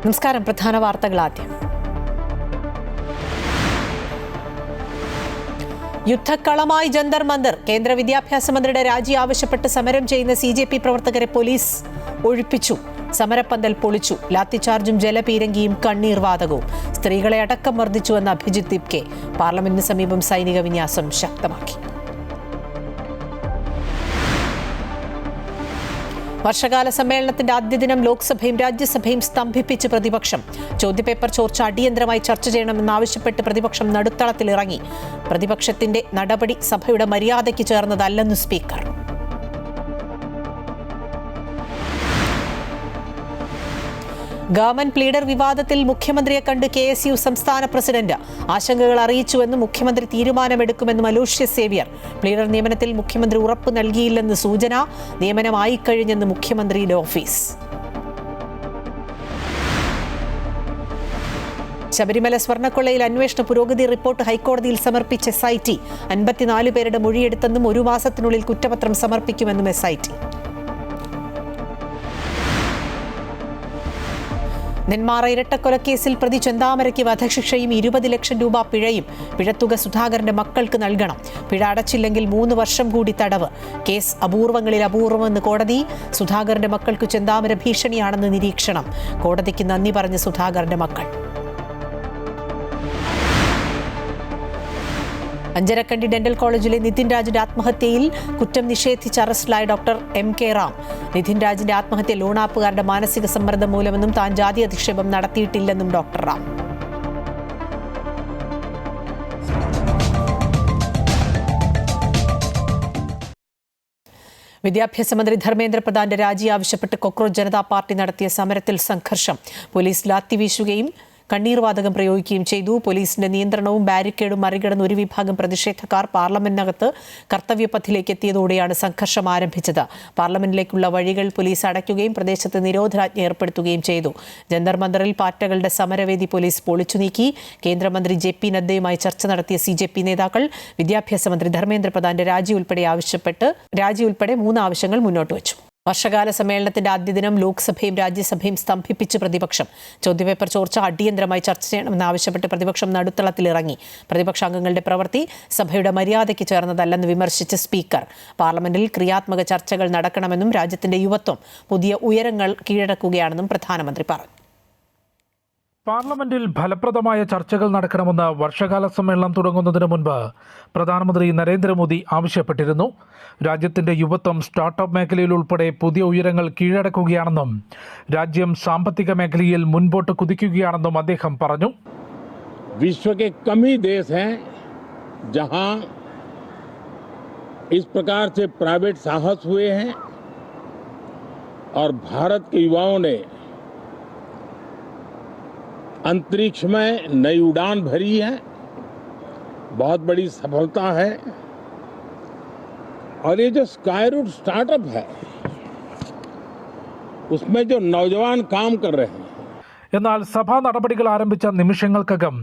നമസ്കാരം. പ്രധാന വാർത്തകൾ ആദ്യം. യുദ്ധക്കളമായി ജന്തർ മന്ദർ. കേന്ദ്ര വിദ്യാഭ്യാസ മന്ത്രിയുടെ രാജി ആവശ്യപ്പെട്ട് സമരം ചെയ്യുന്ന CJP പ്രവർത്തകരെ പോലീസ് ഒഴിപ്പിച്ചു. സമരപ്പന്തൽ പൊളിച്ചു. ലാത്തിചാർജും ജലപീരങ്കിയും കണ്ണീർ വാതകവും. സ്ത്രീകളെ അടക്കം മർദ്ദിച്ചുവെന്ന അഭിജിത് ദീപ്കെ. പാർലമെന്റിന് സമീപം സൈനിക വിന്യാസം ശക്തമാക്കി. വർഷകാല സമ്മേളനത്തിന്റെ ആദ്യ ദിനം ലോക്സഭയും രാജ്യസഭയും സ്തംഭിപ്പിച്ച് പ്രതിപക്ഷം. ചോദ്യപേപ്പർ ചോർച്ച അടിയന്തരമായി ചർച്ച ചെയ്യണമെന്നാവശ്യപ്പെട്ട് പ്രതിപക്ഷം നടുത്തളത്തിലിറങ്ങി. പ്രതിപക്ഷത്തിന്റെ നടപടി സഭയുടെ മര്യാദയ്ക്ക് ചേർന്നതല്ലെന്ന് സ്പീക്കർ. ഗവൺമെന്റ് പ്ലീഡർ വിവാദത്തിൽ മുഖ്യമന്ത്രിയെ കണ്ട് KSU സംസ്ഥാന പ്രസിഡന്റ്. ആശങ്കകൾ അറിയിച്ചുവെന്നും മുഖ്യമന്ത്രി തീരുമാനമെടുക്കുമെന്നും അലൂഷ്യസ് സേവ്യർ. പ്ലീഡർ നിയമനത്തിൽ മുഖ്യമന്ത്രി ഉറപ്പ് നൽകിയില്ലെന്ന് സൂചന. നിയമനമായിക്കഴിഞ്ഞെന്ന് മുഖ്യമന്ത്രിയുടെ ഓഫീസ്. ശബരിമല സ്വർണ്ണക്കൊള്ളയിൽ അന്വേഷണ പുരോഗതി റിപ്പോർട്ട് ഹൈക്കോടതിയിൽ സമർപ്പിച്ച SIT. 54 പേരുടെ മൊഴിയെടുത്തെന്നും 1 മാസത്തിനുള്ളിൽ കുറ്റപത്രം സമർപ്പിക്കുമെന്നും SIT. നെന്മാറ ഇരട്ടക്കൊലക്കേസിൽ പ്രതി ചെന്താമരയ്ക്ക് വധശിക്ഷയും 20 ലക്ഷം രൂപ പിഴയും. പിഴത്തുക സുധാകരന്റെ മക്കൾക്ക് നൽകണം. പിഴ അടച്ചില്ലെങ്കിൽ 3 വർഷം കൂടി തടവ്. കേസ് അപൂർവങ്ങളിൽ അപൂർവമെന്ന് കോടതി. സുധാകരന്റെ മക്കൾക്ക് ചെന്താമര ഭീഷണിയാണെന്ന് നിരീക്ഷണം. കോടതിക്ക് നന്ദി പറഞ്ഞ സുധാകരന്റെ മക്കൾ. അഞ്ചരക്കണ്ടി ഡെന്റൽ കോളേജിലെ നിതിൻ രാജിന്റെ ആത്മഹത്യയിൽ കുറ്റം നിഷേധിച്ച് അറസ്റ്റിലായ ഡോക്ടർ MK റാം. നിതിൻ രാജിന്റെ ആത്മഹത്യ ലോണാപ്പുകാരുടെ മാനസിക സമ്മർദ്ദം മൂലമെന്നും താൻ ജാതി അധിക്ഷേപം നടത്തിയിട്ടില്ലെന്നും ഡോക്ടർ റാം. വിദ്യാഭ്യാസ മന്ത്രി ധർമ്മേന്ദ്ര പ്രധാന്റെ രാജി ആവശ്യപ്പെട്ട് കോക്രോച്ച് ജനതാ പാർട്ടി നടത്തിയ സമരത്തിൽ സംഘർഷം. പോലീസ് ലാത്തി വീശുകയും കണ്ണീർ വാതകം പ്രയോഗിക്കുകയും ചെയ്തു. പോലീസിന്റെ നിയന്ത്രണവും ബാരിക്കേഡും മറികടന്ന് ഒരു വിഭാഗം പ്രതിഷേധക്കാർ പാർലമെന്റിനകത്ത് കർത്തവ്യപഥിലേക്ക് എത്തിയതോടെയാണ് സംഘർഷം ആരംഭിച്ചത്. പാർലമെന്റിലേക്കുള്ള വഴികൾ പോലീസ് അടയ്ക്കുകയും പ്രദേശത്ത് നിരോധനാജ്ഞ ഏർപ്പെടുത്തുകയും ചെയ്തു. ജന്തർ മന്ദറിൽ പാർട്ടികളുടെ സമരവേദി പോലീസ് പൊളിച്ചു നീക്കി. കേന്ദ്രമന്ത്രി JP നദ്ദയുമായി ചർച്ച നടത്തിയ CJP നേതാക്കൾ വിദ്യാഭ്യാസ മന്ത്രി ധർമ്മേന്ദ്ര പ്രധാന്റെ രാജി ഉൾപ്പെടെ 3 ആവശ്യങ്ങൾ മുന്നോട്ട് വച്ചു. വർഷകാല സമ്മേളനത്തിന്റെ ആദ്യ ദിനം ലോക്സഭയും രാജ്യസഭയും സ്തംഭിപ്പിച്ച് പ്രതിപക്ഷം. ചോദ്യപേപ്പർ ചോർച്ച അടിയന്തരമായി ചർച്ച ചെയ്യണമെന്നാവശ്യപ്പെട്ട് പ്രതിപക്ഷം നടുത്തളത്തിലിറങ്ങി. പ്രതിപക്ഷാംഗങ്ങളുടെ പ്രവൃത്തി സഭയുടെ മര്യാദയ്ക്ക് ചേർന്നതല്ലെന്ന് വിമർശിച്ച സ്പീക്കർ. പാർലമെന്റിൽ ക്രിയാത്മക ചർച്ചകൾ നടക്കണമെന്നും രാജ്യത്തിന്റെ യുവത്വം പുതിയ ഉയരങ്ങൾ കീഴടക്കുകയാണെന്നും പ്രധാനമന്ത്രി പറഞ്ഞു. പാർലമെന്റിൽ ഫലപ്രദമായ ചർച്ചകൾ നടക്കണമെന്ന് വർഷകാല സമ്മേളനം തുടങ്ങുന്നതിന് മുൻപ് പ്രധാനമന്ത്രി നരേന്ദ്രമോദി ആവശ്യപ്പെട്ടിരുന്നു. രാജ്യത്തിന്റെ യുവത്വം സ്റ്റാർട്ടപ്പ് മേഖലയിൽ ഉൾപ്പെടെ പുതിയ ഉയരങ്ങൾ കീഴടക്കുകയാണെന്നും രാജ്യം സാമ്പത്തിക മേഖലയിൽ മുൻപോട്ട് കുതിക്കുകയാണെന്നും അദ്ദേഹം പറഞ്ഞു. विश्व के कम ही देश हैं जहां इस प्रकार से प्राइवेट साहस हुए हैं और भारत के युवाओं ने अंतरिक्ष में नई उड़ान भरी है. बहुत बड़ी सफलता है. और ये जो स्काईरूट स्टार्टअप है उसमें जो नौजवान काम कर रहे हैं. എന്നാൽ സഭാ നടപടികൾ ആരംഭിച്ച നിമിഷങ്ങൾക്കകം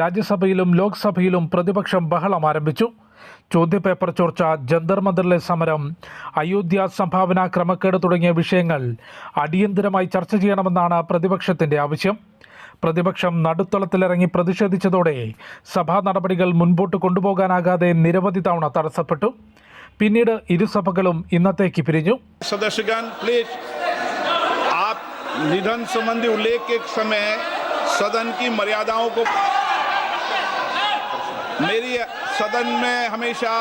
രാജ്യസഭയിലും ലോക്സഭയിലും പ്രതിപക്ഷം ബഹളം ആരംഭിച്ചു. ചോദ്യപേപ്പർ ചോർച്ച, ജന്തർ മന്ദറിലെ സമരം, അയോധ്യ സംഭാവന ക്രമക്കേട് തുടങ്ങിയ വിഷയങ്ങൾ അടിയന്തരമായി ചർച്ച ചെയ്യണമെന്നാണ് പ്രതിപക്ഷത്തിന്റെ ആവശ്യം. പ്രതിപക്ഷം നടുത്തളത്തിലിറങ്ങി പ്രതിഷേധിച്ചതോടെ സഭാ നടപടികൾ മുൻപോട്ട് കൊണ്ടുപോകാനാകാതെ നിരവധി തവണ തടസ്സപ്പെട്ടു. പിന്നീട് ഇരുസഭകളും ഇന്നത്തേക്ക് പിരിഞ്ഞു. सदस्यगण प्लीज आप निधन संबंधी उल्लेख के समय सदन की मर्यादाओं को मेरी सदन में हमेशा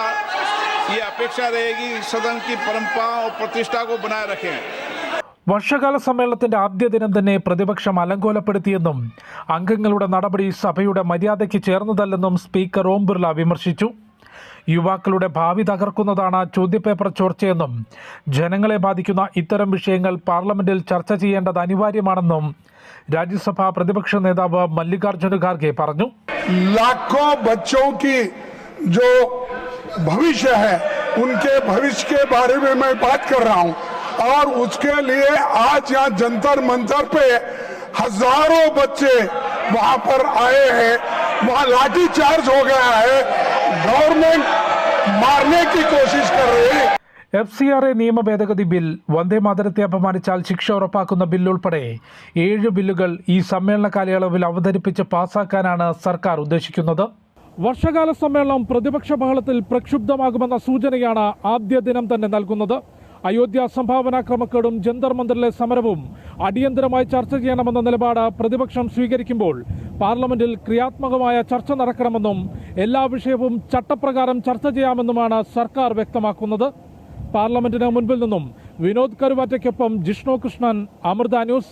ये अपेक्षा रहेगी सदन की परंपरा और प्रतिष्ठा को बनाए रखें. വർഷകാല സമ്മേളനത്തിന്റെ ആദ്യ ദിനം തന്നെ പ്രതിപക്ഷം അലങ്കോലപ്പെടുത്തിയെന്നും അംഗങ്ങളുടെ നടപടി സഭയുടെ മര്യാദയ്ക്ക് ചേർന്നതല്ലെന്നും സ്പീക്കർ ഓം ബിർള വിമർശിച്ചു. യുവാക്കളുടെ ഭാവി തകർക്കുന്നതാണ് ചോദ്യപേപ്പർ ചോർച്ചയെന്നും ജനങ്ങളെ ബാധിക്കുന്ന ഇത്തരം വിഷയങ്ങൾ പാർലമെന്റിൽ ചർച്ച ചെയ്യേണ്ടത് അനിവാര്യമാണെന്നും राज्यसभा प्रतिपक्ष नेता मल्लिकार्जुन खड़गे പറഞ്ഞു. लाखों बच्चों की जो भविष्य है उनके भविष्य के बारे में मैं बात कर रहा हूं और उसके लिए आज यहाँ जंतर मंतर पे हजारों बच्चे वहां पर आए हैं. वहां लाठी चार्ज हो गया है. गवर्नमेंट मारने की कोशिश कर रही है. FCRA നിയമ ഭേദഗതി ബിൽ, വന്ദേമാതരത്തെ അപമാനിച്ചാൽ ശിക്ഷ ഉറപ്പാക്കുന്ന ബില്ലുൾപ്പെടെ 7 ബില്ലുകൾ ഈ സമ്മേളന കാലയളവിൽ അവതരിപ്പിച്ച് പാസാക്കാനാണ് സർക്കാർ ഉദ്ദേശിക്കുന്നത്. വർഷകാല സമ്മേളനം പ്രതിപക്ഷ ബഹളത്തിൽ പ്രക്ഷുബ്ധമാകുമെന്ന സൂചനയാണ് ആദ്യ ദിനം തന്നെ നൽകുന്നത്. അയോധ്യ സംഭാവന ക്രമക്കേടും ജന്തർ മന്ദിറിലെ സമരവും അടിയന്തരമായി ചർച്ച ചെയ്യണമെന്ന നിലപാട് പ്രതിപക്ഷം സ്വീകരിക്കുമ്പോൾ പാർലമെന്റിൽ ക്രിയാത്മകമായ ചർച്ച നടക്കണമെന്നും എല്ലാ വിഷയവും ചട്ടപ്രകാരം ചർച്ച ചെയ്യാമെന്നുമാണ് സർക്കാർ വ്യക്തമാക്കുന്നത്. പാർലമെന്റിന് മുൻപിൽ നിന്നും വിനോദ് കരുവാറ്റയ്ക്കൊപ്പം ജിഷ്ണു കൃഷ്ണൻ, അമൃത ന്യൂസ്.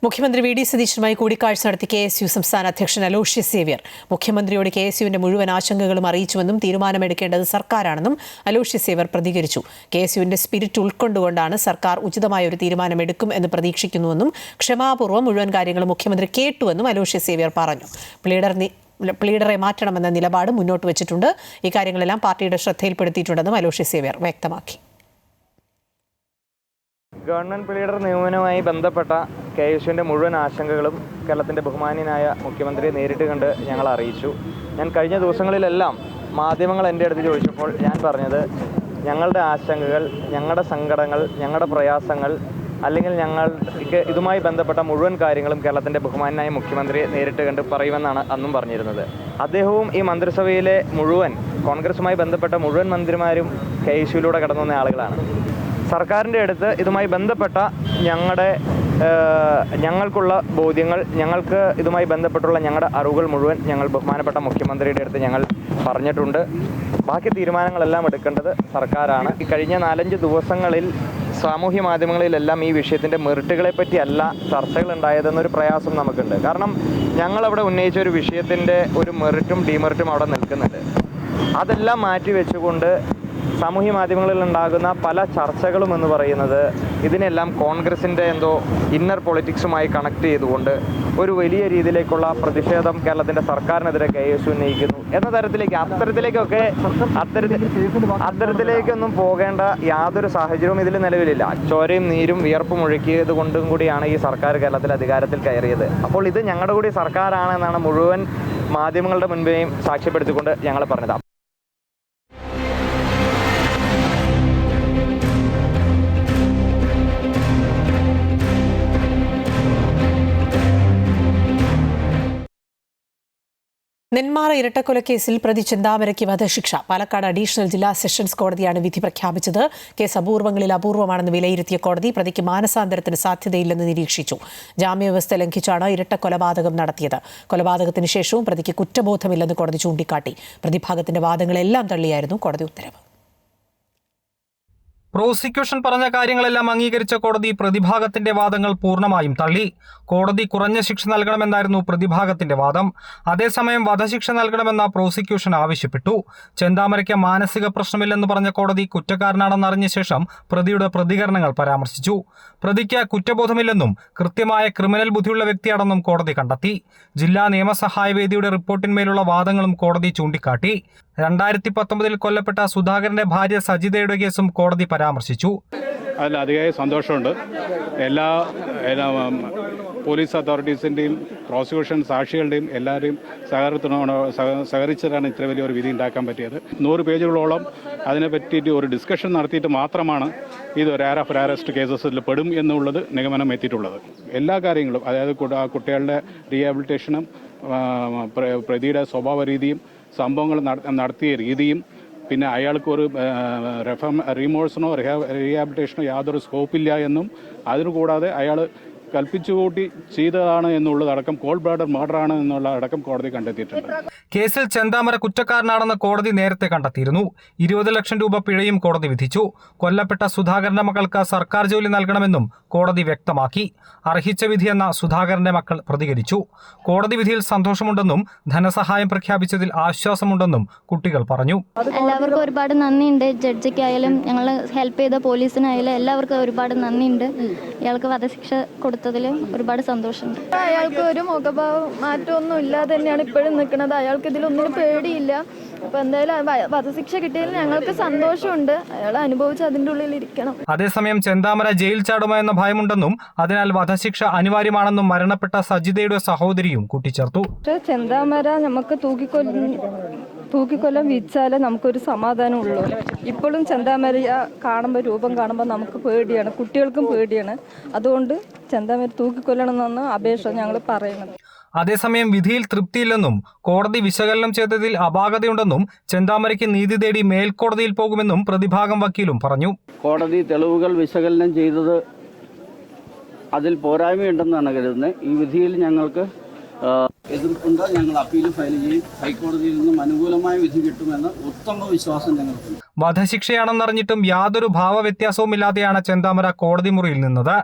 മുഖ്യമന്ത്രി വി.ഡി. സതീശനുമായി കൂടിക്കാഴ്ച നടത്തി KSU സംസ്ഥാന അധ്യക്ഷൻ അലോഷ്യസ് സേവ്യർ. മുഖ്യമന്ത്രിയോട് KSUവിന്റെ മുഴുവൻ ആശങ്കകളും അറിയിച്ചുവെന്നും തീരുമാനമെടുക്കേണ്ടത് സർക്കാരാണെന്നും അലോഷ്യസ് സേവ്യർ പ്രതികരിച്ചു. KSUവിന്റെ സ്പിരിറ്റ് ഉൾക്കൊണ്ടുകൊണ്ടാണ് സർക്കാർ ഉചിതമായ ഒരു തീരുമാനമെടുക്കും എന്ന് പ്രതീക്ഷിക്കുന്നുവെന്നും ക്ഷമാപൂർവ്വം മുഴുവൻ കാര്യങ്ങളും മുഖ്യമന്ത്രി കേട്ടുവെന്നും അലോഷ്യസ് സേവ്യർ പറഞ്ഞു. പ്ലീഡറെ മാറ്റണമെന്ന നിലപാട് മുന്നോട്ട് വെച്ചിട്ടുണ്ട്. ഇക്കാര്യങ്ങളെല്ലാം പാർട്ടിയുടെ ശ്രദ്ധയിൽപ്പെടുത്തിയിട്ടുണ്ടെന്നും അലോഷ്യസ് സേവ്യർ വ്യക്തമാക്കി. ഗവൺമെൻറ് പ്ലീഡർ നിയമനവുമായി ബന്ധപ്പെട്ട KSUവിൻ്റെ മുഴുവൻ ആശങ്കകളും കേരളത്തിൻ്റെ ബഹുമാന്യനായ മുഖ്യമന്ത്രിയെ നേരിട്ട് കണ്ട് ഞങ്ങൾ അറിയിച്ചു. ഞാൻ കഴിഞ്ഞ ദിവസങ്ങളിലെല്ലാം മാധ്യമങ്ങൾ എൻ്റെ അടുത്ത് ചോദിച്ചപ്പോൾ ഞാൻ പറഞ്ഞത്, ഞങ്ങളുടെ ആശങ്കകൾ, ഞങ്ങളുടെ സങ്കടങ്ങൾ, ഞങ്ങളുടെ പ്രയാസങ്ങൾ, അല്ലെങ്കിൽ ഞങ്ങൾക്ക് ഇതുമായി ബന്ധപ്പെട്ട മുഴുവൻ കാര്യങ്ങളും കേരളത്തിൻ്റെ ബഹുമാന്യനായ മുഖ്യമന്ത്രിയെ നേരിട്ട് കണ്ട് പറയുമെന്നാണ് അന്നും പറഞ്ഞിരുന്നത്. അദ്ദേഹവും ഈ മന്ത്രിസഭയിലെ മുഴുവൻ കോൺഗ്രസുമായി ബന്ധപ്പെട്ട മുഴുവൻ മന്ത്രിമാരും KSUവിലൂടെ കടന്നു വന്ന ആളുകളാണ്. സർക്കാരിൻ്റെ അടുത്ത് ഇതുമായി ബന്ധപ്പെട്ട ഞങ്ങൾക്കുള്ള ബോധ്യങ്ങൾ, ഞങ്ങൾക്ക് ഇതുമായി ബന്ധപ്പെട്ടുള്ള ഞങ്ങളുടെ അറിവുകൾ മുഴുവൻ ഞങ്ങൾ ബഹുമാനപ്പെട്ട മുഖ്യമന്ത്രിയുടെ അടുത്ത് ഞങ്ങൾ പറഞ്ഞിട്ടുണ്ട്. ബാക്കി തീരുമാനങ്ങളെല്ലാം എടുക്കേണ്ടത് സർക്കാരാണ്. ഈ കഴിഞ്ഞ 4-5 ദിവസങ്ങളിൽ സാമൂഹ്യ മാധ്യമങ്ങളിലെല്ലാം ഈ വിഷയത്തിൻ്റെ മെറിറ്റുകളെ പറ്റിയല്ല ചർച്ചകൾ ഉണ്ടായതെന്നൊരു പ്രയാസം നമുക്കുണ്ട്. കാരണം ഞങ്ങളവിടെ ഉന്നയിച്ച ഒരു വിഷയത്തിൻ്റെ ഒരു മെറിറ്റും ഡിമെറിറ്റും അവിടെ നിൽക്കുന്നുണ്ട്. അതെല്ലാം മാറ്റി വെച്ചുകൊണ്ട് സാമൂഹ്യ മാധ്യമങ്ങളിൽ ഉണ്ടാകുന്ന പല ചർച്ചകളും എന്ന് പറയുന്നത് ഇതിനെല്ലാം കോൺഗ്രസിൻ്റെ എന്തോ ഇന്നർ പൊളിറ്റിക്സുമായി കണക്ട് ചെയ്തുകൊണ്ട് ഒരു വലിയ രീതിയിലേക്കുള്ള പ്രതിഷേധം കേരളത്തിൻ്റെ സർക്കാരിനെതിരെ KSU ഉന്നയിക്കുന്നു എന്ന തരത്തിലേക്ക് അത്തരത്തിലേക്കൊന്നും പോകേണ്ട യാതൊരു സാഹചര്യവും ഇതിൽ നിലവിലില്ല. ചോരയും നീരും വിയർപ്പും ഒഴുക്കിയത് കൊണ്ടും കൂടിയാണ് ഈ സർക്കാർ കേരളത്തിൽ അധികാരത്തിൽ കയറിയത്. അപ്പോൾ ഇത് ഞങ്ങളുടെ കൂടി സർക്കാരാണെന്നാണ് മുഴുവൻ മാധ്യമങ്ങളുടെ മുൻപേയും സാക്ഷ്യപ്പെടുത്തിക്കൊണ്ട് ഞങ്ങൾ പറഞ്ഞത്. നെന്മാറ ഇരട്ടക്കൊലക്കേസിൽ പ്രതി ചെന്താമരയ്ക്ക് വധശിക്ഷ. പാലക്കാട് അഡീഷണൽ ജില്ലാ സെഷൻസ് കോടതിയാണ് വിധി പ്രഖ്യാപിച്ചത്. കേസ് അപൂർവങ്ങളിൽ അപൂർവമാണെന്ന് വിലയിരുത്തിയ കോടതി പ്രതിക്ക് മാനസാന്തരത്തിന് സാധ്യതയില്ലെന്ന് നിരീക്ഷിച്ചു. ജാമ്യവ്യവസ്ഥ ലംഘിച്ചാണ് ഇരട്ടക്കൊലപാതകം നടത്തിയത്. കൊലപാതകത്തിന് ശേഷവും പ്രതിക്ക് കുറ്റബോധമില്ലെന്ന് കോടതി ചൂണ്ടിക്കാട്ടി. പ്രതിഭാഗത്തിന്റെ വാദങ്ങളെല്ലാം തള്ളിയായിരുന്നു കോടതി ഉത്തരവ്. പ്രോസിക്യൂഷൻ പറഞ്ഞ കാര്യങ്ങളെല്ലാം അംഗീകരിച്ച കോടതി പ്രതിഭാഗത്തിന്റെ വാദങ്ങൾ പൂർണ്ണമായും തള്ളി. കോടതി കുറഞ്ഞ ശിക്ഷ നൽകണമെന്നായിരുന്നു പ്രതിഭാഗത്തിന്റെ വാദം. അതേസമയം വധശിക്ഷ നൽകണമെന്ന പ്രോസിക്യൂഷൻ ആവശ്യപ്പെട്ടു. ചെന്താമരയ്ക്ക് മാനസിക പ്രശ്നമില്ലെന്ന് പറഞ്ഞ കോടതി കുറ്റക്കാരനാണെന്നറിഞ്ഞ ശേഷം പ്രതിയുടെ പ്രതികരണങ്ങൾ പരാമർശിച്ചു. പ്രതിക്ക് കുറ്റബോധമില്ലെന്നും കൃത്യമായ ക്രിമിനൽ ബുദ്ധിയുള്ള വ്യക്തിയാണെന്നും കോടതി കണ്ടെത്തി. ജില്ലാ നിയമസഹായവേദിയുടെ റിപ്പോർട്ടിന്മേലുള്ള വാദങ്ങളും കോടതി ചൂണ്ടിക്കാട്ടി. 2019 കൊല്ലപ്പെട്ട സുധാകരന്റെ ഭാര്യ സജിതയുടെ കേസും കോടതി പരാമർശിച്ചു. അതിൽ അതിയായ സന്തോഷമുണ്ട്. എല്ലാ പോലീസ് അതോറിറ്റീസിൻ്റെയും പ്രോസിക്യൂഷൻ സാക്ഷികളുടെയും എല്ലാവരെയും സഹകരിച്ചിട്ടാണ് ഇത്ര വലിയൊരു വിധി ഉണ്ടാക്കാൻ പറ്റിയത്. 100 പേജുകളോളം അതിനെ പറ്റിയിട്ട് ഒരു ഡിസ്കഷൻ നടത്തിയിട്ട് മാത്രമാണ് ഇത് ഒരു അറസ്റ്റ് കേസസിൽ പെടും എന്നുള്ളത് നിഗമനം എത്തിയിട്ടുള്ളത്. എല്ലാ കാര്യങ്ങളും, അതായത് കുട്ടികളുടെ റീഹാബിലിറ്റേഷനും പ്രതിയുടെ സ്വഭാവ രീതിയും സംഭവങ്ങൾ നടത്തിയ രീതിയും പിന്നെ അയാൾക്ക് ഒരു റീമോഴ്സിനോ റീഹാബിലിറ്റേഷനോ യാതൊരു സ്കോപ്പില്ല എന്നും അതിനുകൂടാതെ അയാൾ കൽപ്പിച്ചുകൂട്ടി ചെയ്തതാണ് എന്നുള്ളതടക്കം കോൾഡ് ബ്ലഡഡ് മർഡറാണ് എന്നുള്ള അടക്കം കോടതി കണ്ടെത്തിയിട്ടുണ്ട്. കേസിൽ ചെന്താമര കുറ്റക്കാരനാണെന്ന് കോടതി നേരത്തെ കണ്ടെത്തിയിരുന്നു. 20 ലക്ഷം രൂപ പിഴയും കോടതി വിധിച്ചു. കൊല്ലപ്പെട്ട സുധാകരന്റെ മക്കൾക്ക് സർക്കാർ ജോലി നൽകണമെന്നും കോടതി വ്യക്തമാക്കി. അർഹിച്ച വിധിയെന്ന സുധാകരന്റെ മക്കൾ പ്രതികരിച്ചു. കോടതി വിധിയിൽ സന്തോഷമുണ്ടെന്നും ധനസഹായം പ്രഖ്യാപിച്ചതിൽ ആശ്വാസമുണ്ടെന്നും കുട്ടികൾ പറഞ്ഞു. എല്ലാവർക്കും ഒരുപാട് നന്ദിയുണ്ട്. ജഡ്ജിക്കായാലും ഞങ്ങൾ ഹെൽപ്പ് ചെയ്ത പോലീസിനായാലും എല്ലാവർക്കും ഒരുപാട് നന്ദിയുണ്ട്. ഇയാൾക്ക് വധശിക്ഷ കൊടുത്തതിൽ ഒരുപാട് സന്തോഷമുണ്ട്. അയാൾക്ക് ഒരു മുഖഭാവം മാറ്റമൊന്നും ഇല്ലാതെ തന്നെയാണ് ഇപ്പോഴും നിൽക്കുന്നത്. അയാൾക്ക് ഇതിലൊന്നിനും പേടിയില്ല. അപ്പൊ എന്തായാലും വധശിക്ഷ കിട്ടിയതിൽ ഞങ്ങൾക്ക് സന്തോഷമുണ്ട്. അയാൾ അനുഭവിച്ച് അതിൻ്റെ ഉള്ളിൽ ഇരിക്കണം. അതേസമയം ചെന്താമര ജയിൽ ചാടുമോ എന്ന ഭയമുണ്ടെന്നും അതിനാൽ വധശിക്ഷ അനിവാര്യമാണെന്നും മരണപ്പെട്ട സജിതയുടെ സഹോദരിയും കൂട്ടിച്ചേർത്തു. ചെന്താമര നമുക്ക് തൂക്കിക്കൊല്ലം വിധിച്ചാലേ നമുക്കൊരു സമാധാനമുള്ളൂ. ഇപ്പോഴും ചെന്താമര കാണുമ്പോൾ രൂപം കാണുമ്പോൾ നമുക്ക് പേടിയാണ്, കുട്ടികൾക്കും പേടിയാണ്. അതുകൊണ്ട് ചെന്താമര തൂക്കിക്കൊല്ലണമെന്നാണ് അപേക്ഷ ഞങ്ങൾ പറയുന്നത്. അതേസമയം വിധിയിൽ തൃപ്തിയില്ലെന്നും കോടതി വിശകലനം ചെയ്തതിൽ അപാകതയുണ്ടെന്നും ചെന്താമരയ്ക്ക് നീതി തേടി മേൽക്കോടതിയിൽ പോകുമെന്നും പ്രതിഭാഗം വക്കീലും പറഞ്ഞു. കോടതി തെളിവുകൾ വിശകലനം ചെയ്തത് അതിൽ പോരായ്മയുണ്ടെന്നാണ് കരുതുന്നത്. ഈ വിധിയിൽ ഞങ്ങൾക്ക് എതിർപ്പുണ്ട്. ഞങ്ങൾ അപ്പീൽ ഫയൽ ചെയ്യും. ഹൈക്കോടതിയിൽ നിന്നും അനുകൂലമായ വിധി കിട്ടുമെന്ന് ഉത്തമ വിശ്വാസം ഞങ്ങൾക്കുണ്ട്. വധശിക്ഷയാണെന്നറിഞ്ഞിട്ടും യാതൊരു ഭാവവ്യത്യാസവുമില്ലാതെയാണ് ചെന്താമര കോടതി മുറിയിൽ നിന്നത്.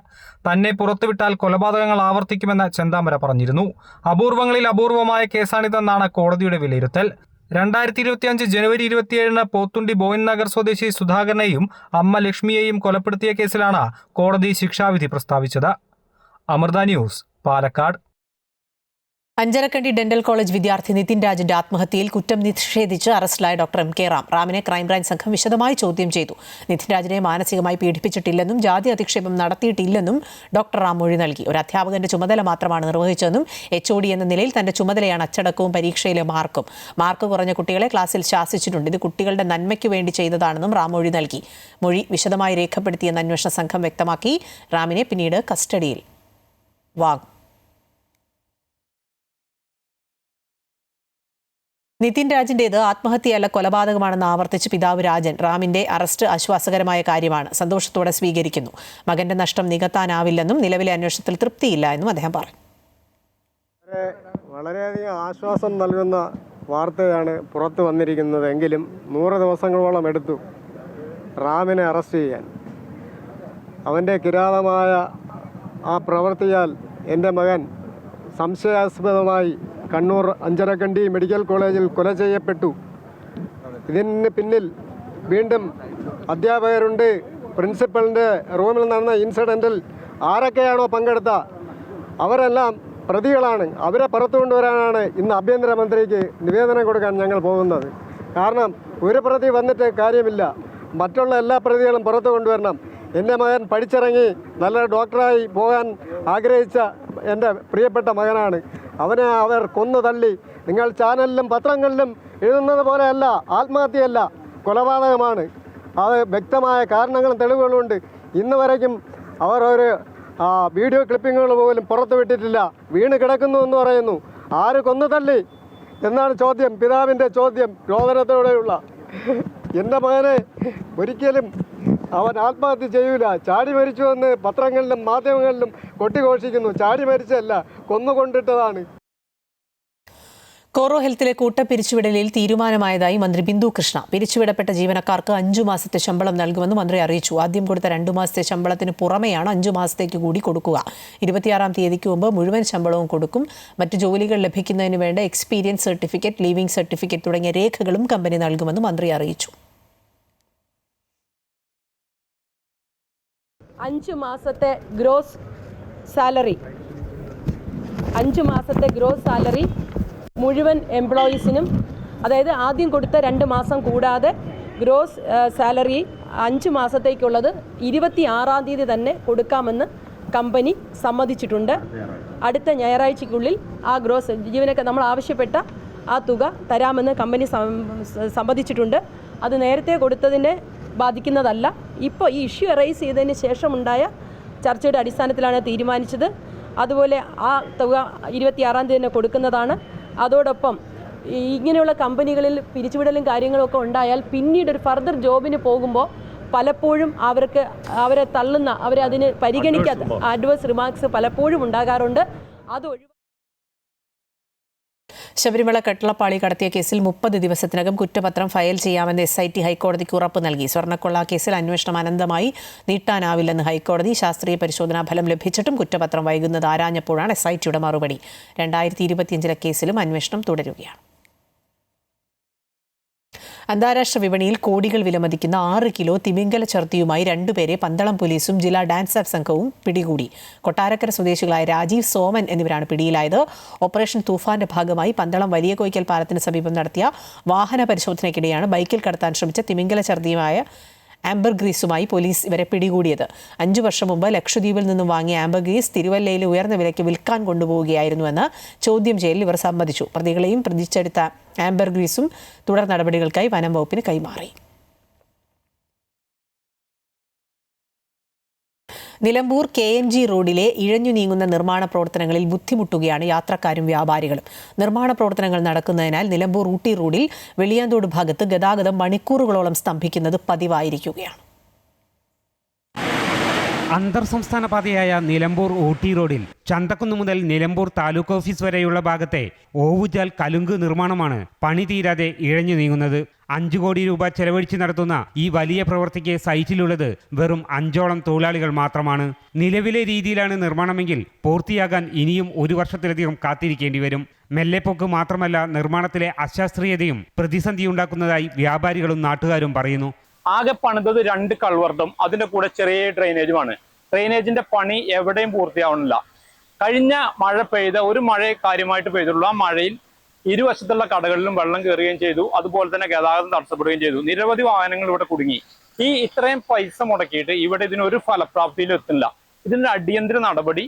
തന്നെ പുറത്തുവിട്ടാൽ കൊലപാതകങ്ങൾ ആവർത്തിക്കുമെന്ന് ചെന്താമര പറഞ്ഞിരുന്നു. അപൂർവങ്ങളിൽ അപൂർവമായ കേസാണിതെന്നാണ് കോടതിയുടെ വിലയിരുത്തൽ. 2025 ജനുവരി 27 പോത്തുണ്ടി ബോയൻ നഗർ സ്വദേശി സുധാകരനെയും അമ്മ ലക്ഷ്മിയെയും കൊലപ്പെടുത്തിയ കേസിലാണ് കോടതി ശിക്ഷാവിധി പ്രസ്താവിച്ചത്. Amrita news, Palakkad. Anjarakandy dental college വിദ്യാർത്ഥി നിതിൻ രാജിന്റെ ആത്മഹത്യയിൽ കുറ്റം നിഷേധിച്ച് അറസ്റ്റിലായ ഡോക്ടർ എം കെ റാം. റാമിനെ ക്രൈംബ്രാഞ്ച് സംഘം വിശദമായി ചോദ്യം ചെയ്തു. നിതിൻ രാജിനെ മാനസികമായി പീഡിപ്പിച്ചിട്ടില്ലെന്നും ജാതി അധിക്ഷേപം നടത്തിയിട്ടില്ലെന്നും ഡോക്ടർ റാം മൊഴി നൽകി. ഒരു അധ്യാപകന്റെ ചുമതല മാത്രമാണ് നിർവഹിച്ചതെന്നും HOD എന്ന നിലയിൽ തന്റെ ചുമതലയാണ് അച്ചടക്കവും പരീക്ഷയിലെ മാർക്ക് കുറഞ്ഞ കുട്ടികളെ ക്ലാസ്സിൽ ശാസിച്ചിട്ടുണ്ട്. ഇത് കുട്ടികളുടെ നന്മയ്ക്ക് വേണ്ടി ചെയ്തതാണെന്നും റാം മൊഴി നൽകി. മൊഴി വിശദമായി രേഖപ്പെടുത്തിയെന്ന് അന്വേഷണ സംഘം വ്യക്തമാക്കി. റാമിനെ പിന്നീട് കസ്റ്റഡിയിൽ വാങ്ങും. നിതിൻ രാജിന്റേത് ആത്മഹത്യയല്ല കൊലപാതകമാണെന്ന് ആവർത്തിച്ച് പിതാവ് രാജൻ. റാമിന്റെ അറസ്റ്റ് ആശ്വാസകരമായ കാര്യമാണ്, സന്തോഷത്തോടെ സ്വീകരിക്കുന്നു. മകന്റെ നഷ്ടം നികത്താനാവില്ലെന്നും നിലവിലെ അന്വേഷണത്തിൽ തൃപ്തിയില്ല എന്നും അദ്ദേഹം പറഞ്ഞു. വളരെയധികം ആശ്വാസം നൽകുന്ന വാർത്തയാണ് പുറത്തു വന്നിരിക്കുന്നത്. എങ്കിലും 100 ദിവസങ്ങളോളം എടുത്തു റാമിനെ അറസ്റ്റ് ചെയ്യാൻ. അവൻ്റെ കിരാതമായ ആ പ്രവൃത്തിയാൽ എൻ്റെ മകൻ സംശയാസ്പദമായി കണ്ണൂർ അഞ്ചരക്കണ്ടി മെഡിക്കൽ കോളേജിൽ കൊല ചെയ്യപ്പെട്ടു. ഇതിന് പിന്നിൽ വീണ്ടും അധ്യാപകരുണ്ട്. പ്രിൻസിപ്പലിൻ്റെ റൂമിൽ നടന്ന ഇൻസിഡൻറ്റിൽ ആരൊക്കെയാണോ പങ്കെടുത്ത അവരെല്ലാം പ്രതികളാണ്. അവരെ പുറത്തു കൊണ്ടുവരാനാണ് ഇന്ന് ആഭ്യന്തരമന്ത്രിക്ക് നിവേദനം കൊടുക്കാൻ ഞങ്ങൾ പോകുന്നത്. കാരണം ഒരു പ്രതി വന്നിട്ട് കാര്യമില്ല, മറ്റുള്ള എല്ലാ പ്രതികളും പുറത്തു കൊണ്ടുവരണം. എൻ്റെ മകൻ പഠിച്ചിറങ്ങി നല്ല ഡോക്ടറായി പോകാൻ ആഗ്രഹിച്ച എൻ്റെ പ്രിയപ്പെട്ട മകനാണ്. അവനെ അവർ കൊന്നു തള്ളി. നിങ്ങൾ ചാനലിലും പത്രങ്ങളിലും എഴുതുന്നത് പോലെയല്ല, ആത്മഹത്യയല്ല, കൊലപാതകമാണ്. അത് വ്യക്തമായ കാരണങ്ങളും തെളിവുകളുമുണ്ട്. ഇന്ന് വരയ്ക്കും അവർ ഒരു വീഡിയോ ക്ലിപ്പിങ്ങുകൾ പോലും പുറത്തു വിട്ടിട്ടില്ല. വീണ് കിടക്കുന്നു എന്ന് പറയുന്നു. ആര് കൊന്നു തള്ളി എന്നാണ് ചോദ്യം, പിതാവിൻ്റെ ചോദ്യം രോദനത്തോടെയുള്ള. എൻ്റെ മകനെ ഒരിക്കലും അവൻ ആത്മഹത്യ ചെയ്യൂല, ചാടി മരിച്ചുവെന്ന് പത്രങ്ങളിലും മാധ്യമങ്ങളിലും കൊട്ടിഘോഷിക്കുന്നു. ചാടി മരിച്ചല്ല, കൊന്നുകൊണ്ടിട്ടതാണ്. കോറോ ഹെൽത്തിലെ കൂട്ടപ്പിരിച്ചുവിടലിൽ തീരുമാനമായതായി മന്ത്രി ബിന്ദു കൃഷ്ണ. പിരിച്ചുവിടപ്പെട്ട ജീവനക്കാർക്ക് 5 മാസത്തെ ശമ്പളം നൽകുമെന്ന് മന്ത്രി അറിയിച്ചു. ആദ്യം കൊടുത്ത 2 മാസത്തെ ശമ്പളത്തിന് പുറമെയാണ് 5 മാസത്തേക്ക് കൂടി കൊടുക്കുക. 26-ാം തീയതിക്ക് മുമ്പ് മുഴുവൻ ശമ്പളവും കൊടുക്കും. മറ്റു ജോലികൾ ലഭിക്കുന്നതിന് വേണ്ട എക്സ്പീരിയൻസ് സർട്ടിഫിക്കറ്റ്, ലീവിംഗ് സർട്ടിഫിക്കറ്റ് തുടങ്ങിയ രേഖകളും കമ്പനി നൽകുമെന്ന് മന്ത്രി അറിയിച്ചു. 5 മാസത്തെ ഗ്രോസ് സാലറി 5 മാസത്തെ ഗ്രോസ് സാലറി മുഴുവൻ എംപ്ലോയീസിനും, അതായത് ആദ്യം കൊടുത്ത 2 മാസം കൂടാതെ ഗ്രോസ് സാലറി 5 മാസത്തേക്കുള്ളത് 26-ാം തീയതി തന്നെ കൊടുക്കാമെന്ന് കമ്പനി സമ്മതിച്ചിട്ടുണ്ട്. അടുത്ത ഞായറാഴ്ചയ്ക്കുള്ളിൽ ആ ഗ്രോസ് ജീവനക്കാർ നമ്മൾ ആവശ്യപ്പെട്ട ആ തുക തരാമെന്ന് കമ്പനി സമ്മതിച്ചിട്ടുണ്ട്. അത് നേരത്തെ കൊടുത്തതിനെ ബാധിക്കുന്നതല്ല. ഇപ്പോൾ ഈ ഇഷ്യൂ എറൈസ് ചെയ്തതിന് ശേഷമുണ്ടായ ചർച്ചയുടെ അടിസ്ഥാനത്തിലാണ് തീരുമാനിച്ചത്. അതുപോലെ ആ തുക 26-ാം തീയതി തന്നെ കൊടുക്കുന്നതാണ്. അതോടൊപ്പം ഇങ്ങനെയുള്ള കമ്പനികളിൽ പിരിച്ചുവിടലും കാര്യങ്ങളൊക്കെ ഉണ്ടായാൽ പിന്നീട് ഒരു ഫർദർ ജോബിന് പോകുമ്പോൾ പലപ്പോഴും അവരെ തള്ളുന്ന, അവരെ അതിന് പരിഗണിക്കാത്ത അഡ്വേഴ്സ് റിമാർക്സ് പലപ്പോഴും ഉണ്ടാകാറുണ്ട്. അത് ശബരിമല കെട്ടളപ്പാളി കടത്തിയ കേസിൽ 30 ദിവസത്തിനകം കുറ്റപത്രം ഫയൽ ചെയ്യാമെന്ന് SIT ഹൈക്കോടതിക്ക് ഉറപ്പ് നൽകി. സ്വർണ്ണക്കൊള്ള കേസിൽ അന്വേഷണം അനന്തമായി നീട്ടാനാവില്ലെന്ന് ഹൈക്കോടതി. ശാസ്ത്രീയ പരിശോധനാ ഫലം ലഭിച്ചിട്ടും കുറ്റപത്രം വൈകുന്നത് ആരാഞ്ഞപ്പോഴാണ് SITയുടെ മറുപടി. 2025 കേസിലും അന്വേഷണം തുടരുകയാണ്. അന്താരാഷ്ട്ര വിപണിയിൽ കോടികൾ വിലമതിക്കുന്ന 6 കിലോ തിമിംഗല ഛർദിയുമായി 2 പേരെ പന്തളം പോലീസും ജില്ലാ ഡാൻസ് ആപ്പ് സംഘവും പിടികൂടി. കൊട്ടാരക്കര സ്വദേശികളായ രാജീവ്, സോമൻ എന്നിവരാണ് പിടിയിലായത്. ഓപ്പറേഷൻ തൂഫാന്റെ ഭാഗമായി പന്തളം വലിയ കോയിക്കൽ പാലത്തിന് സമീപം നടത്തിയ വാഹന പരിശോധനയ്ക്കിടെയാണ് ബൈക്കിൽ കടത്താൻ ശ്രമിച്ച തിമിംഗല ഛർദിയുമായ ആംബർഗ്രീസുമായി പോലീസ് ഇവരെ പിടികൂടിയത്. 5 വർഷം മുമ്പ് ലക്ഷദ്വീപിൽ നിന്നും വാങ്ങിയ ആംബർഗ്രീസ് തിരുവല്ലയിൽ ഉയർന്ന വിലയ്ക്ക് വിൽക്കാൻ കൊണ്ടുപോവുകയായിരുന്നുവെന്ന് ചോദ്യം ചെയ്യലിൽ ഇവർ സമ്മതിച്ചു. പ്രതികളെയും പ്രതിച്ചെടുത്ത ആംബർഗ്രീസും തുടർ നടപടികൾക്കായി വനം വകുപ്പിന് കൈമാറി. നിലമ്പൂർ KNG റോഡിലെ ഇഴഞ്ഞു നീങ്ങുന്ന നിർമ്മാണ പ്രവർത്തനങ്ങളിൽ ബുദ്ധിമുട്ടുകയാണ് യാത്രക്കാരും വ്യാപാരികളും. നിർമ്മാണ പ്രവർത്തനങ്ങൾ നടക്കുന്നതിനാൽ നിലമ്പൂർ ഊട്ടി റോഡിൽ വെളിയാന്തോട് ഭാഗത്ത് ഗതാഗതം മണിക്കൂറുകളോളം സ്തംഭിക്കുന്നത് പതിവായിരിക്കുകയാണ്. അന്തർ സംസ്ഥാന പാതയായ നിലമ്പൂർ ഊട്ടി റോഡിൽ ചന്തക്കുന്ന് മുതൽ നിലമ്പൂർ താലൂക്ക് ഓഫീസ് വരെയുള്ള ഭാഗത്തെ ഓവുചാൽ കലുങ്ക് നിർമ്മാണമാണ് പണി തീരാതെ ഇഴഞ്ഞു നീങ്ങുന്നത്. 5 കോടി രൂപ ചെലവഴിച്ച് നടത്തുന്ന ഈ വലിയ പ്രവൃത്തിക്ക് സൈറ്റിലുള്ളത് വെറും 5ഓളം തൊഴിലാളികൾ മാത്രമാണ്. നിലവിലെ രീതിയിലാണ് നിർമ്മാണമെങ്കിൽ പൂർത്തിയാകാൻ ഇനിയും 1 വർഷത്തിലധികം കാത്തിരിക്കേണ്ടി വരും. മെല്ലെപ്പൊക്ക് മാത്രമല്ല, നിർമ്മാണത്തിലെ അശാസ്ത്രീയതയും പ്രതിസന്ധിയുണ്ടാക്കുന്നതായി വ്യാപാരികളും നാട്ടുകാരും പറയുന്നു. ആകെ പണിതത് 2 കൾവർട്ടും അതിന്റെ കൂടെ ചെറിയ ഡ്രെയിനേജുമാണ്. ഡ്രെയിനേജിന്റെ പണി എവിടെയും പൂർത്തിയാവുന്നില്ല. കഴിഞ്ഞ മഴ പെയ്ത ഒരു മഴയെ കാര്യമായിട്ട് പെയ്തുള്ളൂ. ആ മഴയിൽ ഇരുവശത്തുള്ള കടകളിലും വെള്ളം കയറുകയും ചെയ്തു. അതുപോലെ തന്നെ ഗതാഗതം തടസ്സപ്പെടുകയും ചെയ്തു. നിരവധി വാഹനങ്ങൾ ഇവിടെ കുടുങ്ങി. ഇത്രയും പൈസ മുടക്കിയിട്ട് ഇവിടെ ഇതിനൊരു ഫലപ്രാപ്തിയിലും എത്തില്ല. ഇതിന്റെ അടിയന്തര നടപടി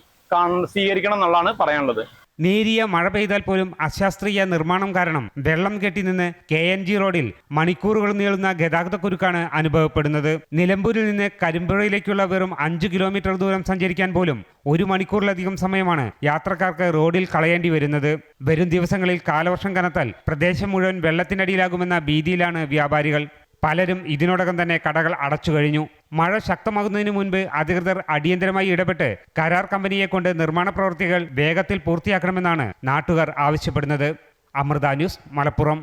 സ്വീകരിക്കണം എന്നുള്ളതാണ് പറയാനുള്ളത്. നേരിയ മഴ പെയ്താൽ പോലും അശാസ്ത്രീയ നിർമ്മാണം കാരണം വെള്ളം കെട്ടിനിന്ന് KNG റോഡിൽ മണിക്കൂറുകൾ നീളുന്ന ഗതാഗതക്കുരുക്കാണ് അനുഭവപ്പെടുന്നത്. നിലമ്പൂരിൽ നിന്ന് കരിമ്പുഴയിലേക്കുള്ള വെറും 5 കിലോമീറ്റർ ദൂരം സഞ്ചരിക്കാൻ പോലും 1 മണിക്കൂറിലധികം സമയമാണ് യാത്രക്കാർക്ക് റോഡിൽ കളയേണ്ടി വരുന്നത്. വരും ദിവസങ്ങളിൽ കാലവർഷം കനത്താൽ പ്രദേശം മുഴുവൻ വെള്ളത്തിനടിയിലാകുമെന്ന ഭീതിയിലാണ് വ്യാപാരികൾ. പലരും ഇതിനോടകം തന്നെ കടകൾ അടച്ചു കഴിഞ്ഞു. മഴ ശക്തമാകുന്നതിന് മുൻപ് അധികൃതർ അടിയന്തരമായി ഇടപെട്ട് കരാർ കമ്പനിയെ കൊണ്ട് നിർമ്മാണ പ്രവൃത്തികൾ വേഗത്തിൽ പൂർത്തിയാക്കണമെന്നാണ് നാട്ടുകാർ ആവശ്യപ്പെടുന്നത്. അമൃത ന്യൂസ്, മലപ്പുറം.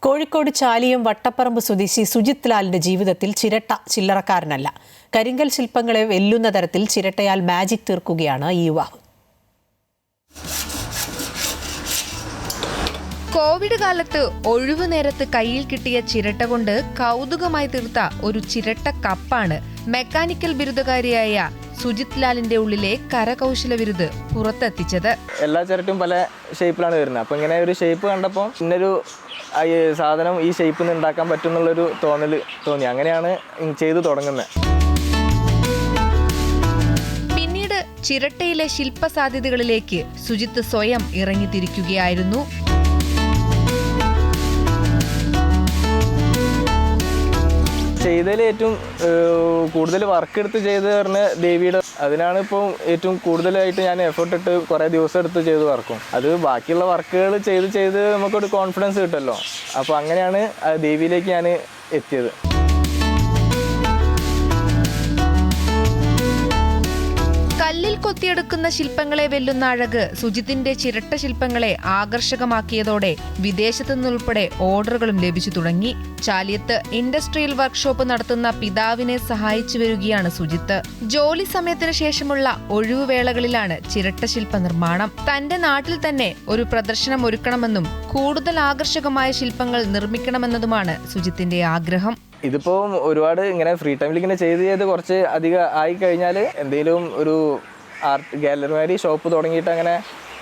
കോഴിക്കോട് ചാലിയം വട്ടപ്പറമ്പ് സ്വദേശി സുജിത് ലാലിന്റെ ജീവിതത്തിൽ ചിരട്ട ചില്ലറക്കാരനല്ല. കരിങ്കൽ ശില്പങ്ങളെ വെല്ലുന്ന തരത്തിൽ ചിരട്ടയാൽ മാജിക് തീർക്കുകയാണ് ഈ യുവാവ്. കോവിഡ് കാലത്ത് ഒഴിവു നേരത്ത് കയ്യിൽ കിട്ടിയ ചിരട്ട കൊണ്ട് കൗതുകമായി തീർത്ത ഒരു ചിരട്ട കപ്പാണ് മെക്കാനിക്കൽ ബിരുദകാരിയായ സുജിത് ലാലിന്റെ ഉള്ളിലെ കരകൗശല ബിരുദ് പുറത്തെത്തിച്ചത്. എല്ലാ ചിരട്ടും പല ഷേപ്പിലാണ് വരുന്നത്. അപ്പോൾ ഇങ്ങനെ ഒരു ഷേപ്പ് കണ്ടപ്പോൾ ഇന്നൊരു സാധനം ഈ ഷേപ്പിൽ നിന്ന് ഉണ്ടാക്കാൻ പറ്റും എന്നുള്ളൊരു തോന്നി. അങ്ങനെയാണ് ചെയ്തു തുടങ്ങുന്നത്. പിന്നീട് ചിരട്ടയിലെ ശില്പ സാധ്യതകളിലേക്ക് സുജിത്ത് സ്വയം ഇറങ്ങിത്തിരിക്കുകയായിരുന്നു. ചെയ്തതിൽ ഏറ്റവും കൂടുതൽ വർക്ക് എടുത്ത് ചെയ്ത് പറഞ്ഞ ദേവിയുടെ അതിനാണ് ഇപ്പോൾ ഏറ്റവും കൂടുതലായിട്ട് ഞാൻ എഫേർട്ട് ഇട്ട് കുറേ ദിവസം എടുത്ത് ചെയ്ത് വർക്കും. അത് ബാക്കിയുള്ള വർക്കുകൾ ചെയ്ത് നമുക്കൊരു കോൺഫിഡൻസ് കിട്ടുമല്ലോ. അപ്പോൾ അങ്ങനെയാണ് ദേവിയിലേക്ക് ഞാൻ എത്തിയത്. കല്ലിൽ കൊത്തിയെടുക്കുന്ന ശില്പങ്ങളെ വെല്ലുന്ന അഴക് സുജിത്തിന്റെ ചിരട്ട ശില്പങ്ങളെ ആകർഷകമാക്കിയതോടെ വിദേശത്തു നിന്നുൾപ്പെടെ ഓർഡറുകളും ലഭിച്ചു തുടങ്ങി. ചാലിയത്ത് ഇൻഡസ്ട്രിയൽ വർക്ക്ഷോപ്പ് നടത്തുന്ന പിതാവിനെ സഹായിച്ചു വരികയാണ് സുജിത്ത്. ജോലി സമയത്തിന് ശേഷമുള്ള ഒഴിവുവേളകളിലാണ് ചിരട്ട ശില്പ നിർമ്മാണം. തന്റെ നാട്ടിൽ തന്നെ ഒരു പ്രദർശനം ഒരുക്കണമെന്നും കൂടുതൽ ആകർഷകമായ ശില്പങ്ങൾ നിർമ്മിക്കണമെന്നതുമാണ് സുജിത്തിന്റെ ആഗ്രഹം. ഇതിപ്പോൾ ഒരുപാട് ഇങ്ങനെ ഫ്രീ ടൈമിൽ ഇങ്ങനെ ചെയ്ത് കുറച്ച് അധികം ആയി കഴിഞ്ഞാൽ എന്തെങ്കിലും ഒരു ആർട്ട് ഗാലറി മാതിരി ഷോപ്പ് തുടങ്ങിയിട്ട് അങ്ങനെ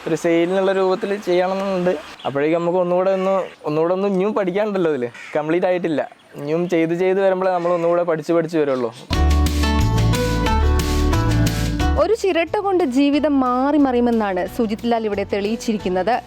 ഒരു സെയിലിനുള്ള രൂപത്തിൽ ചെയ്യണമെന്നുണ്ട്. അപ്പോഴേക്കും നമുക്ക് ഒന്നുകൂടെ ഒന്ന് ഇനിയും പഠിക്കാനുണ്ടല്ലോ. ഇതിൽ കംപ്ലീറ്റ് ആയിട്ടില്ല. ഇനിയും ചെയ്ത് വരുമ്പോഴേ നമ്മൾ ഒന്നുകൂടെ പഠിച്ച് വരുള്ളൂ. ഒരു ചിരട്ട കൊണ്ട് ജീവിതം മാറി മറിയുമെന്നാണ് സുജിത് ലാൽ ഇവിടെ തെളിയിച്ചിരിക്കുന്നത്.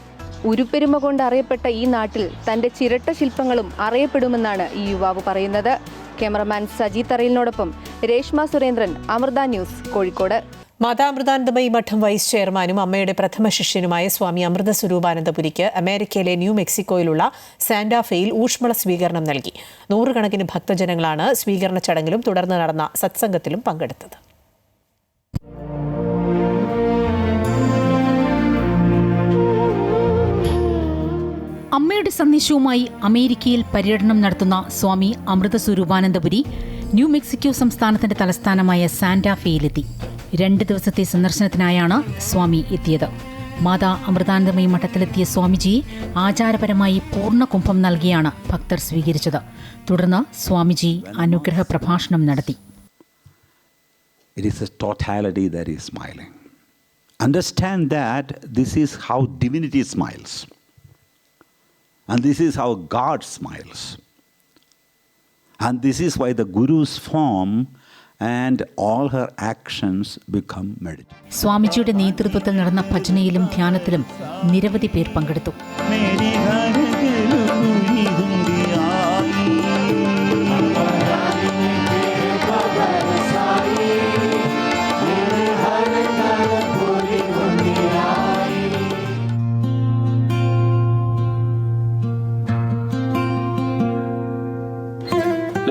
ഉരുപ്പെരുമ കൊണ്ട് അറിയപ്പെട്ട ഈ നാട്ടിൽ തന്റെ ചിരട്ട ശില്പങ്ങളും അറിയപ്പെടുമെന്നാണ് ഈ യുവാവ് പറയുന്നത്. ക്യാമറമാൻ സജി തറയിലിനോടൊപ്പം രേഷ്മ സുരേന്ദ്രൻ, അമൃത ന്യൂസ്, കോഴിക്കോട്. മാതാമൃതാനന്ദമയി മഠം വൈസ് ചെയർമാനും അമ്മയുടെ പ്രഥമ ശിഷ്യനുമായ സ്വാമി അമൃത സ്വരൂപാനന്ദപുരിക്ക് അമേരിക്കയിലെ ന്യൂ മെക്സിക്കോയിലുള്ള സാന്റാഫെയിൽ ഊഷ്മള സ്വീകരണം നൽകി. 100 കണക്കിന് ഭക്തജനങ്ങളാണ് സ്വീകരണ ചടങ്ങിലും തുടർന്ന് നടന്ന സത്സംഗത്തിലും പങ്കെടുത്തത്. അമ്മയുടെ സന്ദേശവുമായി അമേരിക്കയിൽ പര്യടനം നടത്തുന്ന സ്വാമി അമൃത സ്വരൂപാനന്ദപുരി ന്യൂ മെക്സിക്കോ സംസ്ഥാനത്തിന്റെ തലസ്ഥാനമായ സാന്റാഫെയിലെത്തി. 2 ദിവസത്തെ സന്ദർശനത്തിനായാണ് സ്വാമി എത്തിയത്. മാതാ അമൃതാനന്ദമയി മഠത്തിലെത്തിയ സ്വാമിജിയെ ആചാരപരമായി പൂർണ്ണ കുംഭം നൽകിയാണ് ഭക്തർ സ്വീകരിച്ചത്. തുടർന്ന് സ്വാമിജി അനുഗ്രഹ പ്രഭാഷണം നടത്തി. It is a totality that is smiling. Understand that this is how divinity smiles. And this is how God smiles. And this is why the Guru's form and all her actions become meditation. സ്വാമിജിയുടെ നേതൃത്വത്തിൽ നടന്ന ഭജനയിലും ധ്യാനത്തിലും നിരവധി പേർ പങ്കെടുത്തു.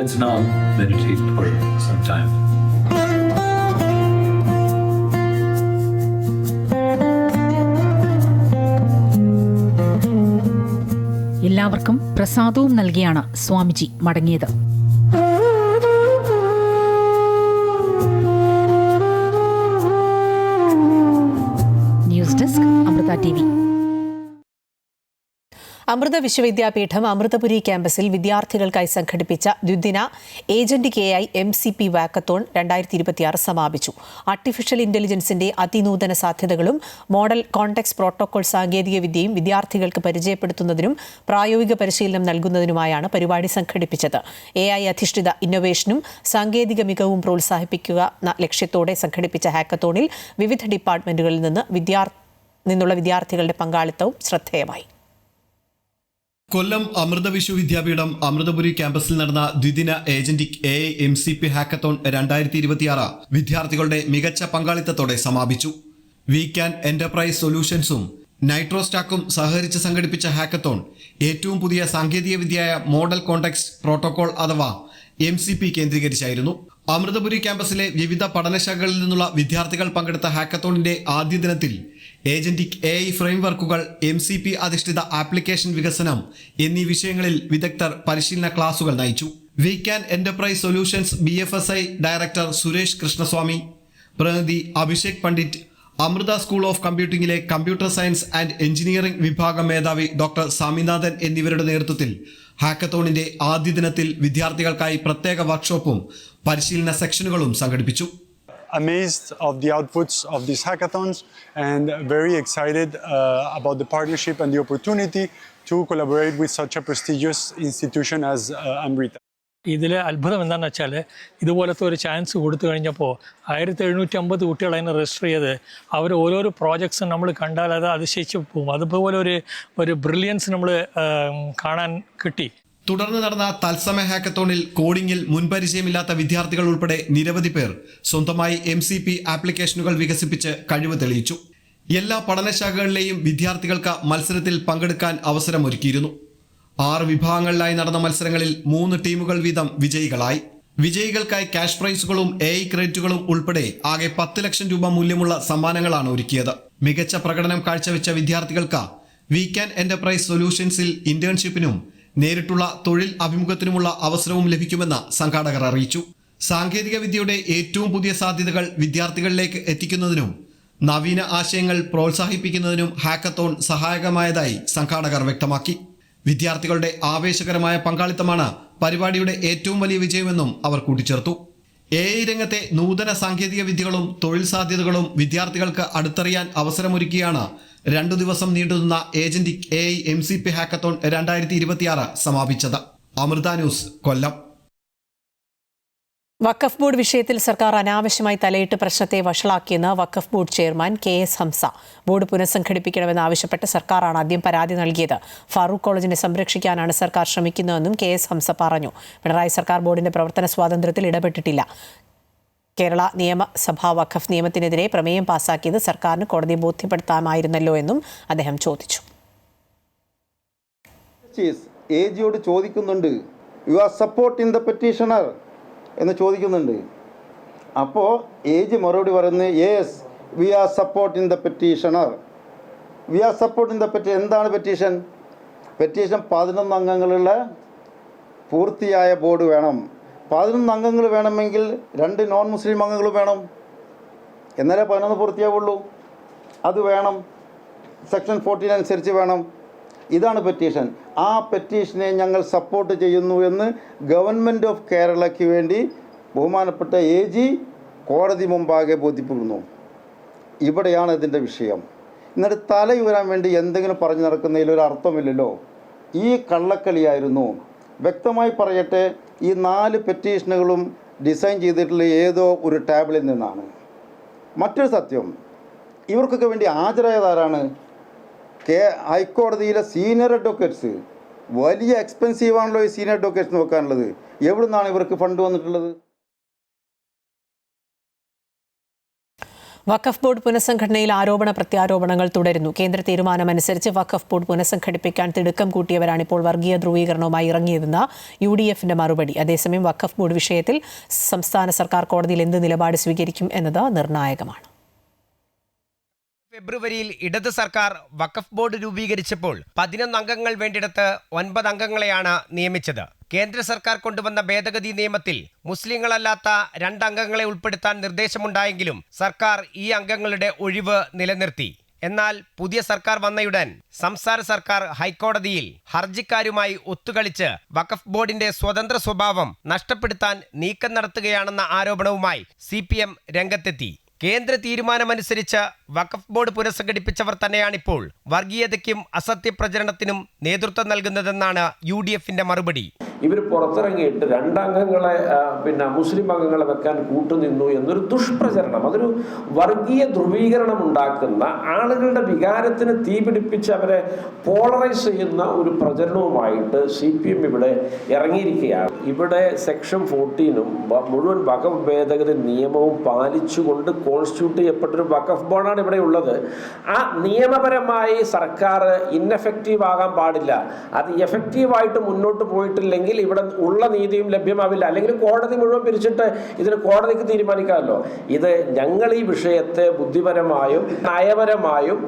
Let's now meditate for some time. എല്ലാവർക്കും പ്രസാദവും നൽകിയാണ് സ്വാമിജി മടങ്ങിയത്. News desk Amrita TV. Amrita Vishwavidyapeetham Amritapuri ക്യാമ്പസിൽ വിദ്യാർത്ഥികൾക്കായി സംഘടിപ്പിച്ച ദ്വിദിന ഏജന്റ് AI MCP വാക്കത്തോൺ 2026 സമാപിച്ചു. ആർട്ടിഫിഷ്യൽ ഇന്റലിജൻസിന്റെ അതിനൂതന സാധ്യതകളും മോഡൽ കോണ്ടെക്സ്റ്റ് പ്രോട്ടോകോൾ സാങ്കേതികവിദ്യയും വിദ്യാർത്ഥികൾക്ക് പരിചയപ്പെടുത്തുന്നതിനും പ്രായോഗിക പരിശീലനം നൽകുന്നതിനുമായാണ് പരിപാടി സംഘടിപ്പിച്ചത്. AI അധിഷ്ഠിത ഇന്നൊവേഷനും സാങ്കേതിക മികവും പ്രോത്സാഹിപ്പിക്കുക എന്ന ലക്ഷ്യത്തോടെ സംഘടിപ്പിച്ച ഹാക്കത്തോണിൽ വിവിധ ഡിപ്പാർട്ട്മെന്റുകളിൽ നിന്നുള്ള വിദ്യാർത്ഥികളുടെ പങ്കാളിത്തവും ശ്രദ്ധേയമായി. കൊല്ലം അമൃത വിശ്വവിദ്യാപീഠം അമൃതപുരി ക്യാമ്പസിൽ നടന്ന ദ്വിദിന ഏജന്റിക് AI MCP ഹാക്കത്തോൺ 2026 വിദ്യാർത്ഥികളുടെ മികച്ച പങ്കാളിത്തത്തോടെ സമാപിച്ചു. വീക്കാൻ എന്റർപ്രൈസ് സൊല്യൂഷൻസും നൈട്രോസ്റ്റാക്കും സഹകരിച്ച് സംഘടിപ്പിച്ച ഹാക്കത്തോൺ ഏറ്റവും പുതിയ സാങ്കേതികവിദ്യയായ മോഡൽ കോണ്ടെക്സ്റ്റ് പ്രോട്ടോകോൾ അഥവാ MCP കേന്ദ്രീകരിച്ചായിരുന്നു. അമൃതപുരി ക്യാമ്പസിലെ വിവിധ പഠനശാഖകളിൽ നിന്നുള്ള വിദ്യാർത്ഥികൾ പങ്കെടുത്ത ഹാക്കത്തോണിന്റെ ആദ്യ ദിനത്തിൽ ഏജന്റിക് AI ഫ്രെയിംവർക്കുകൾ, MCP അധിഷ്ഠിത ആപ്ലിക്കേഷൻ വികസനം എന്നീ വിഷയങ്ങളിൽ വിദഗ്ധർ പരിശീലന ക്ലാസുകൾ നയിച്ചു. വീക്കാൻ enterprise solutions BFSI director Suresh Krishnaswamy, പ്രതിനിധി അഭിഷേക് പണ്ഡിറ്റ്, അമൃത സ്കൂൾ ഓഫ് കമ്പ്യൂട്ടിംഗിലെ കമ്പ്യൂട്ടർ സയൻസ് ആൻഡ് എഞ്ചിനീയറിംഗ് വിഭാഗം മേധാവി ഡോക്ടർ സ്വാമിനാഥൻ എന്നിവരുടെ നേതൃത്വത്തിൽ ഹാക്കത്തോണിന്റെ ആദ്യ ദിനത്തിൽ വിദ്യാർത്ഥികൾക്കായി പ്രത്യേക വർക്ക്ഷോപ്പും പരിശീലന സെക്ഷനുകളും സംഘടിപ്പിച്ചു. Amazed of the outputs of these hackathons and very excited about the partnership and the opportunity to collaborate with such a prestigious institution as Amrita. ഇതിൽ അത്ഭുതം എന്താണെന്ന് വെച്ചാൽ ഇതുപോലത്തെ ഒരു ചാൻസ് കൊടുത്തു കഴിഞ്ഞപ്പോൾ 1750 കുട്ടികൾ അതിനെ രജിസ്റ്റർ ചെയ്ത് അവർ ഓരോരോ പ്രോജക്ട്സും നമ്മൾ കണ്ടാൽ അത് അതിശയിച്ച് പോകും. അതുപോലെ ഒരു ബ്രില്യൻസ് നമ്മൾ കാണാൻ കിട്ടി. തുടർന്ന് നടന്ന തത്സമയ ഹാക്കത്തോണിൽ കോഡിംഗിൽ മുൻപരിചയമില്ലാത്ത വിദ്യാർത്ഥികൾ ഉൾപ്പെടെ നിരവധി പേർ സ്വന്തമായി MCP ആപ്ലിക്കേഷനുകൾ വികസിപ്പിച്ച് കഴിവ് തെളിയിച്ചു. എല്ലാ പഠനശാഖകളിലെയും വിദ്യാർത്ഥികൾക്ക് മത്സരത്തിൽ പങ്കെടുക്കാൻ അവസരമൊരുക്കിയിരുന്നു. 6 വിഭാഗങ്ങളിലായി നടന്ന മത്സരങ്ങളിൽ 3 ടീമുകൾ വീതം വിജയികളായി. വിജയികൾക്കായി ക്യാഷ് പ്രൈസുകളും AI ക്രെഡിറ്റുകളും ഉൾപ്പെടെ ആകെ 10 ലക്ഷം രൂപ മൂല്യമുള്ള സമ്മാനങ്ങളാണ് ഒരുക്കിയത്. മികച്ച പ്രകടനം കാഴ്ചവെച്ച വിദ്യാർത്ഥികൾക്ക് വീക്കാൻ എന്റർപ്രൈസ് സൊല്യൂഷൻസിൽ ഇന്റേൺഷിപ്പിനും നേരിട്ടുള്ള തൊഴിൽ അഭിമുഖത്തിനുമുള്ള അവസരവും ലഭിക്കുമെന്ന് സംഘാടകർ അറിയിച്ചു. സാങ്കേതിക വിദ്യയുടെ ഏറ്റവും പുതിയ സാധ്യതകൾ വിദ്യാർത്ഥികളിലേക്ക് എത്തിക്കുന്നതിനും നവീന ആശയങ്ങൾ പ്രോത്സാഹിപ്പിക്കുന്നതിനും ഹാക്കത്തോൺ സഹായകമായതായി സംഘാടകർ വ്യക്തമാക്കി. വിദ്യാർത്ഥികളുടെ ആവേശകരമായ പങ്കാളിത്തമാണ് പരിപാടിയുടെ ഏറ്റവും വലിയ വിജയമെന്നും അവർ കൂട്ടിച്ചേർത്തു. AI രംഗത്തെ നൂതന സാങ്കേതിക വിദ്യകളും തൊഴിൽ സാധ്യതകളും വിദ്യാർത്ഥികൾക്ക് അടുത്തറിയാൻ അവസരമൊരുക്കിയാണ് 2 ദിവസം നീണ്ടുനിന്ന ഏജന്റിക് AI MCP ഹാക്കത്തോൺ 2026 സമാപിച്ചത്. അമൃത ന്യൂസ്, കൊല്ലം. വഖഫ് ബോർഡ് വിഷയത്തിൽ സർക്കാർ അനാവശ്യമായി തലയിട്ട് പ്രശ്നത്തെ വഷളാക്കിയെന്ന് വഖഫ് board chairman KS Hamza. Board പുനഃസംഘടിപ്പിക്കണമെന്നാവശ്യപ്പെട്ട് സർക്കാരാണ് ആദ്യം പരാതി നൽകിയത്. ഫാറൂഖ് കോളേജിനെ സംരക്ഷിക്കാനാണ് സർക്കാർ ശ്രമിക്കുന്നതെന്നും KS ഹംസ പറഞ്ഞു. പിണറായി സർക്കാർ ബോർഡിന്റെ പ്രവർത്തന സ്വാതന്ത്ര്യത്തിൽ ഇടപെട്ടിട്ടില്ല. കേരള നിയമസഭാ വഖഫ് നിയമത്തിനെതിരെ പ്രമേയം പാസാക്കിയത് സർക്കാരിന് കോടതിയെ ബോധ്യപ്പെടുത്താമായിരുന്നല്ലോ എന്നും അദ്ദേഹം ചോദിച്ചു. AGയോട് ചോദിക്കുന്നുണ്ട്, you are supporting the petitioner എന്ന് ചോദിക്കുന്നുണ്ട്. അപ്പോൾ AG മറുപടി പറയുന്നത് yes we are supporting the petitioner. We are supporting the petition. എന്താണ് പെറ്റീഷൻ? 11 അംഗങ്ങളുള്ള പൂർത്തിയായ ബോർഡ് വേണം. 11 അംഗങ്ങൾ വേണമെങ്കിൽ 2 നോൺ മുസ്ലിം അംഗങ്ങൾ വേണം. എന്നാലേ 11 പൂർത്തിയാവുള്ളൂ. അത് വേണം. സെക്ഷൻ 14 അനുസരിച്ച് വേണം. ഇതാണ് പെറ്റീഷൻ. ആ പെറ്റീഷനെ ഞങ്ങൾ സപ്പോർട്ട് ചെയ്യുന്നു എന്ന് ഗവൺമെൻറ് ഓഫ് കേരളയ്ക്ക് വേണ്ടി ബഹുമാനപ്പെട്ട AG കോടതി മുമ്പാകെ ബോധ്യപ്പെടുന്നു. ഇവിടെയാണ് ഇതിൻ്റെ വിഷയം. എന്നിട്ട് തലയുയരാൻ വേണ്ടി എന്തെങ്കിലും പറഞ്ഞു നടക്കുന്നതിൽ ഒരു അർത്ഥമില്ലല്ലോ. ഈ കള്ളക്കളിയായിരുന്നു. വ്യക്തമായി പറയട്ടെ, ഈ 4 പെറ്റീഷനുകളും ഡിസൈൻ ചെയ്തിട്ടുള്ള ഏതോ ഒരു ടാബിളിൽ നിന്നാണ്. മറ്റൊരു സത്യം, ഇവർക്കൊക്കെ വേണ്ടി ഹാജരായതാരാണ്? ഹൈക്കോടതിയിലെ സീനിയർ അഡ്വക്കേറ്റ്സ്. വലിയ എക്സ്പെൻസീവാണല്ലോ ഈ സീനിയർ അഡ്വക്കേറ്റ്സ് നോക്കാനുള്ളത്. എവിടെ നിന്നാണ് ഇവർക്ക് ഫണ്ട് വന്നിട്ടുള്ളത്? വഖഫ് ബോർഡ് പുനഃസംഘടനയിൽ ആരോപണ പ്രത്യാരോപണങ്ങൾ തുടരുന്നു. കേന്ദ്ര തീരുമാനമനുസരിച്ച് വഖഫ് ബോർഡ് പുനഃസംഘടിപ്പിക്കാൻ തിടുക്കം കൂട്ടിയവരാണ് ഇപ്പോൾ വർഗീയ ധ്രുവീകരണവുമായി ഇറങ്ങിയതെന്ന UDFന്റെ മറുപടി. അതേസമയം വഖഫ് ബോർഡ് വിഷയത്തിൽ സംസ്ഥാന സർക്കാർ കോടതിയിൽ എന്ത് നിലപാട് സ്വീകരിക്കും എന്നത് നിർണായകമാണ്. ഫെബ്രുവരിയിൽ ഇടത് സർക്കാർ വഖഫ് ബോർഡ് രൂപീകരിച്ചപ്പോൾ 11 അംഗങ്ങൾ വേണ്ടിടത്ത് 9 അംഗങ്ങളെയാണ് നിയമിച്ചത്. കേന്ദ്ര സർക്കാർ കൊണ്ടുവന്ന ഭേദഗതി നിയമത്തിൽ മുസ്ലിങ്ങളല്ലാത്ത 2 അംഗങ്ങളെ ഉൾപ്പെടുത്താൻ നിർദ്ദേശമുണ്ടായെങ്കിലും സർക്കാർ ഈ അംഗങ്ങളുടെ ഒഴിവ് നിലനിർത്തി. എന്നാൽ പുതിയ സർക്കാർ വന്നയുടൻ സംസ്ഥാന സർക്കാർ ഹൈക്കോടതിയിൽ ഹർജിക്കാരുമായി ഒത്തുകളിച്ച് വഖഫ് ബോർഡിന്റെ സ്വതന്ത്ര സ്വഭാവം നഷ്ടപ്പെടുത്താൻ നീക്കം നടത്തുകയാണെന്ന ആരോപണവുമായി CPM രംഗത്തെത്തി. കേന്ദ്ര തീരുമാനമനുസരിച്ച് വഖഫ് ബോർഡ് പുനഃസംഘടിപ്പിച്ചവർ തന്നെയാണിപ്പോൾ വർഗീയതയ്ക്കും അസത്യപ്രചരണത്തിനും നേതൃത്വം നൽകുന്നതെന്നാണ് UDFന്റെ മറുപടി. ഇവർ പുറത്തിറങ്ങിയിട്ട് 2 അംഗങ്ങളെ മുസ്ലിം അംഗങ്ങളെ വെക്കാൻ കൂട്ടുനിന്നു എന്നൊരു ദുഷ്പ്രചരണം, അതൊരു വർഗീയ ധ്രുവീകരണം ഉണ്ടാക്കുന്ന, ആളുകളുടെ വികാരത്തിന് തീപിടിപ്പിച്ച് അവരെ പോളറൈസ് ചെയ്യുന്ന ഒരു പ്രചരണവുമായിട്ട് CPM ഇവിടെ ഇറങ്ങിയിരിക്കുകയാണ്. ഇവിടെ സെക്ഷൻ 14ഉം മുഴുവൻ വഖഫ് ഭേദഗതി നിയമവും പാലിച്ചുകൊണ്ട് കോൺസ്റ്റിറ്റ്യൂട്ട് ചെയ്യപ്പെട്ടൊരു വഖഫ് ബോർഡാണ് ഇവിടെ ഉള്ളത്. ആ നിയമപരമായി സർക്കാർ ഇൻഎഫക്റ്റീവ് ആകാൻ പാടില്ല. അത് എഫക്റ്റീവായിട്ട് മുന്നോട്ട് പോയിട്ടില്ലെങ്കിൽ ഇവിടെ ഉള്ള നീതിയും ലഭ്യമാവില്ല. അല്ലെങ്കിൽ കോടതി മുഴുവൻ പിരിച്ചിട്ട് ഇതിന് കോടതിക്ക് തീരുമാനിക്കാമല്ലോ. ഇത് ഞങ്ങൾ ഈ വിഷയത്തെ ബുദ്ധിപരമായും നയപരമായും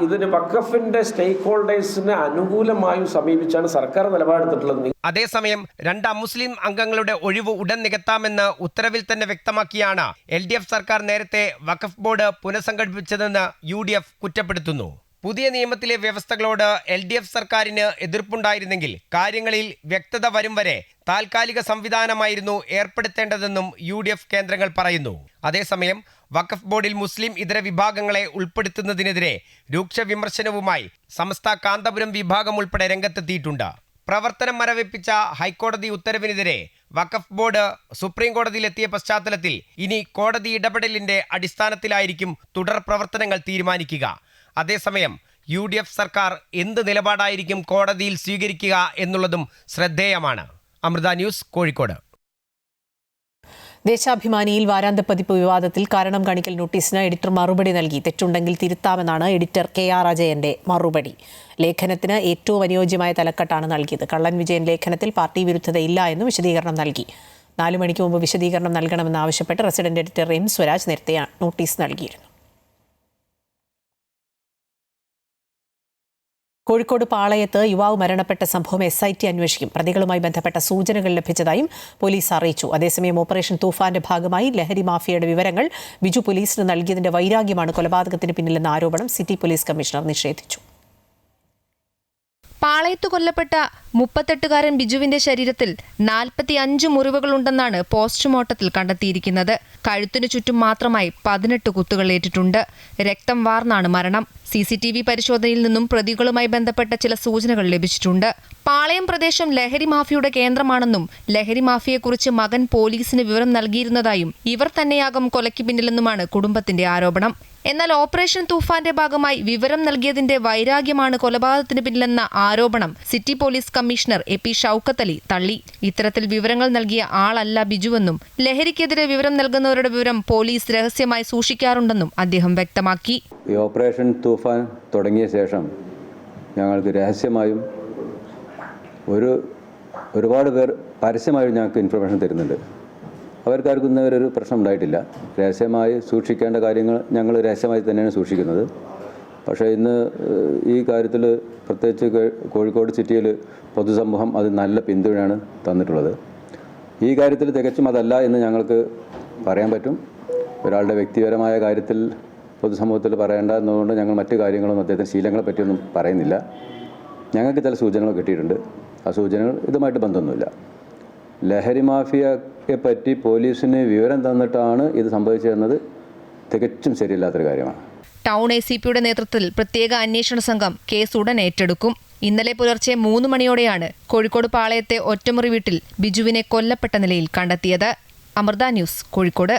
ഇതിന് വഖഫിന്റെ സ്റ്റേക്ക് ഹോൾഡേഴ്സിന് അനുകൂലമായും സമീപിച്ചാണ് സർക്കാർ നിലപാടെടുത്തിട്ടുള്ളത്. അതേസമയം 2 അമുസ്ലിം അംഗങ്ങളുടെ ഒഴിവ് ഉടൻ നികത്താമെന്ന് ഉത്തരവിൽ തന്നെ വ്യക്തമാക്കിയാണ് LDF സർക്കാർ നേരത്തെ വഖഫ് ബോർഡ് പുനഃസംഘടിപ്പിച്ചതെന്ന് UDF കുറ്റപ്പെടുത്തുന്നു. പുതിയ നിയമത്തിലെ വ്യവസ്ഥകളോട് LDF സർക്കാരിന് എതിർപ്പുണ്ടായിരുന്നെങ്കിൽ കാര്യങ്ങളിൽ വ്യക്തത വരും വരെ താൽക്കാലിക സംവിധാനമായിരുന്നു ഏർപ്പെടുത്തേണ്ടതെന്നും UDF കേന്ദ്രങ്ങൾ പറയുന്നു. അതേസമയം വഖഫ് ബോർഡിൽ മുസ്ലിം ഇതര വിഭാഗങ്ങളെ ഉൾപ്പെടുത്തുന്നതിനെതിരെ രൂക്ഷ വിമർശനവുമായി സമസ്ത കാന്തപുരം വിഭാഗം ഉൾപ്പെടെ രംഗത്തെത്തിയിട്ടുണ്ട്. പ്രവർത്തനം മരവിപ്പിച്ച ഹൈക്കോടതി ഉത്തരവിനെതിരെ വഖഫ് ബോർഡ് സുപ്രീം കോടതിയിലെത്തിയ പശ്ചാത്തലത്തിൽ ഇനി കോടതി ഇടപെടലിന്റെ അടിസ്ഥാനത്തിലായിരിക്കും തുടർ പ്രവർത്തനങ്ങൾ തീരുമാനിക്കുക. അതേസമയം UDF സർക്കാർ എന്ത് നിലപാടായിരിക്കും കോടതിയിൽ സ്വീകരിക്കുക എന്നുള്ളതും ശ്രദ്ധേയമാണ്. അമൃത ന്യൂസ്, കോഴിക്കോട്. ദേശാഭിമാനിയിൽ വാരാന്ത്യപ്പതിപ്പ് വിവാദത്തിൽ കാരണം കാണിക്കൽ നോട്ടീസിന് എഡിറ്റർ മറുപടി നൽകി. തെറ്റുണ്ടെങ്കിൽ തിരുത്താമെന്നാണ് എഡിറ്റർ KR അജയന്റെ മറുപടി. ലേഖനത്തിന് ഏറ്റവും അനുയോജ്യമായ തലക്കെട്ടാണ് നൽകിയത്. കള്ളൻ വിജയൻ ലേഖനത്തിൽ പാർട്ടി വിരുദ്ധതയില്ല എന്നും വിശദീകരണം നൽകി. 4 മണിക്ക് മുമ്പ് വിശദീകരണം നൽകണമെന്നാവശ്യപ്പെട്ട് റെസിഡന്റ് എഡിറ്റർ M സ്വരാജ് നേരത്തെ നോട്ടീസ് നൽകിയിരുന്നു. കോഴിക്കോട് പാളയത്ത് യുവാവ് മരണപ്പെട്ട സംഭവം SIT അന്വേഷിക്കും. പ്രതികളുമായി ബന്ധപ്പെട്ട സൂചനകൾ ലഭിച്ചതായും പോലീസ് അറിയിച്ചു. അതേസമയം ഓപ്പറേഷൻ തൂഫാന്റെ ഭാഗമായി ലഹരി മാഫിയയുടെ വിവരങ്ങൾ ബിജു പോലീസിന് നൽകിയതിന്റെ വൈരാഗ്യമാണ് കൊലപാതകത്തിന് പിന്നിലെന്ന ആരോപണം സിറ്റി പോലീസ് കമ്മീഷണർ നിഷേധിച്ചു. പാളയത്ത് കൊല്ലപ്പെട്ട 38-കാരൻ ബിജുവിന്റെ ശരീരത്തിൽ 45 മുറിവുകളുണ്ടെന്നാണ് പോസ്റ്റ്മോർട്ടത്തിൽ കണ്ടെത്തിയിരിക്കുന്നത്. കഴുത്തിനു ചുറ്റും മാത്രമായി 18 കുത്തുകൾ ഏറ്റിട്ടുണ്ട്. രക്തം വാർന്നാണ് മരണം. CCTV പരിശോധനയിൽ നിന്നും പ്രതികളുമായി ബന്ധപ്പെട്ട ചില സൂചനകൾ ലഭിച്ചിട്ടുണ്ട്. പാളയം പ്രദേശം ലഹരി മാഫിയയുടെ കേന്ദ്രമാണെന്നും ലഹരി മാഫിയെക്കുറിച്ച് മകൻ പോലീസിന് വിവരം നൽകിയിരുന്നതായും ഇവർ തന്നെയാകും കൊലയ്ക്ക് പിന്നിലെന്നുമാണ് കുടുംബത്തിന്റെ ആരോപണം. എന്നാൽ ഓപ്പറേഷൻ തൂഫാന്റെ ഭാഗമായി വിവരം നൽകിയതിന്റെ വൈരാഗ്യമാണ് കൊലപാതകത്തിന് പിന്നിലെന്ന ആരോപണം city police commissioner AP Shoukath Ali തള്ളി. ഇത്തരത്തിൽ വിവരങ്ങൾ നൽകിയ ആളല്ല ബിജുവെന്നും ലഹരിക്കെതിരെ വിവരം നൽകുന്നവരുടെ വിവരം പോലീസ് രഹസ്യമായി സൂക്ഷിക്കാറുണ്ടെന്നും അദ്ദേഹം വ്യക്തമാക്കി. ഈ ഓപ്പറേഷൻ തൂഫാൻ തുടങ്ങിയ ശേഷം ഞങ്ങൾക്ക് രഹസ്യമായും ഒരുപാട് പേർ പരസ്യമായും ഞങ്ങൾക്ക് ഇൻഫർമേഷൻ തരുന്നുണ്ട്. അവർക്കാർക്കും ഒരു പ്രശ്നം ഉണ്ടായിട്ടില്ല. രഹസ്യമായി സൂക്ഷിക്കേണ്ട കാര്യങ്ങൾ ഞങ്ങൾ രഹസ്യമായി തന്നെയാണ് സൂക്ഷിക്കുന്നത്. പക്ഷേ ഇന്ന് ഈ കാര്യത്തിൽ പ്രത്യേകിച്ച് കോഴിക്കോട് സിറ്റിയിൽ പൊതുസമൂഹം അത് നല്ല പിന്തുണയാണ് തന്നിട്ടുള്ളത്. ഈ കാര്യത്തിൽ തികച്ചും അതല്ല എന്ന് ഞങ്ങൾക്ക് പറയാൻ പറ്റും. ഒരാളുടെ വ്യക്തിപരമായ കാര്യത്തിൽ പൊതുസമൂഹത്തിൽ പറയേണ്ട എന്നുകൊണ്ട് ഞങ്ങൾ മറ്റു കാര്യങ്ങളൊന്നും അദ്ദേഹത്തിൻ്റെ ശീലങ്ങളെ പറ്റിയൊന്നും പറയുന്നില്ല. ഞങ്ങൾക്ക് ചില സൂചനകൾ കിട്ടിയിട്ടുണ്ട്. ആ സൂചനകൾ ഇതുമായിട്ട് ബന്ധമൊന്നുമില്ല. ലഹരി മാഫിയയെ പറ്റി പോലീസിന് വിവരം തന്നിട്ടാണ് ഇത് സംഭവിച്ചതെന്നത് തികച്ചും ശരിയല്ലാത്തൊരു കാര്യമാണ്. ടൗൺ ACPയുടെ നേതൃത്വത്തിൽ പ്രത്യേക അന്വേഷണ സംഘം കേസ് ഉടൻ ഏറ്റെടുക്കും. ഇന്നലെ പുലർച്ചെ 3 മണിയോടെയാണ് കോഴിക്കോട് പാളയത്തെ ഒറ്റമുറി വീട്ടിൽ ബിജുവിനെ കൊല്ലപ്പെട്ട നിലയിൽ കണ്ടെത്തിയത്. അമൃത ന്യൂസ്, കോഴിക്കോട്.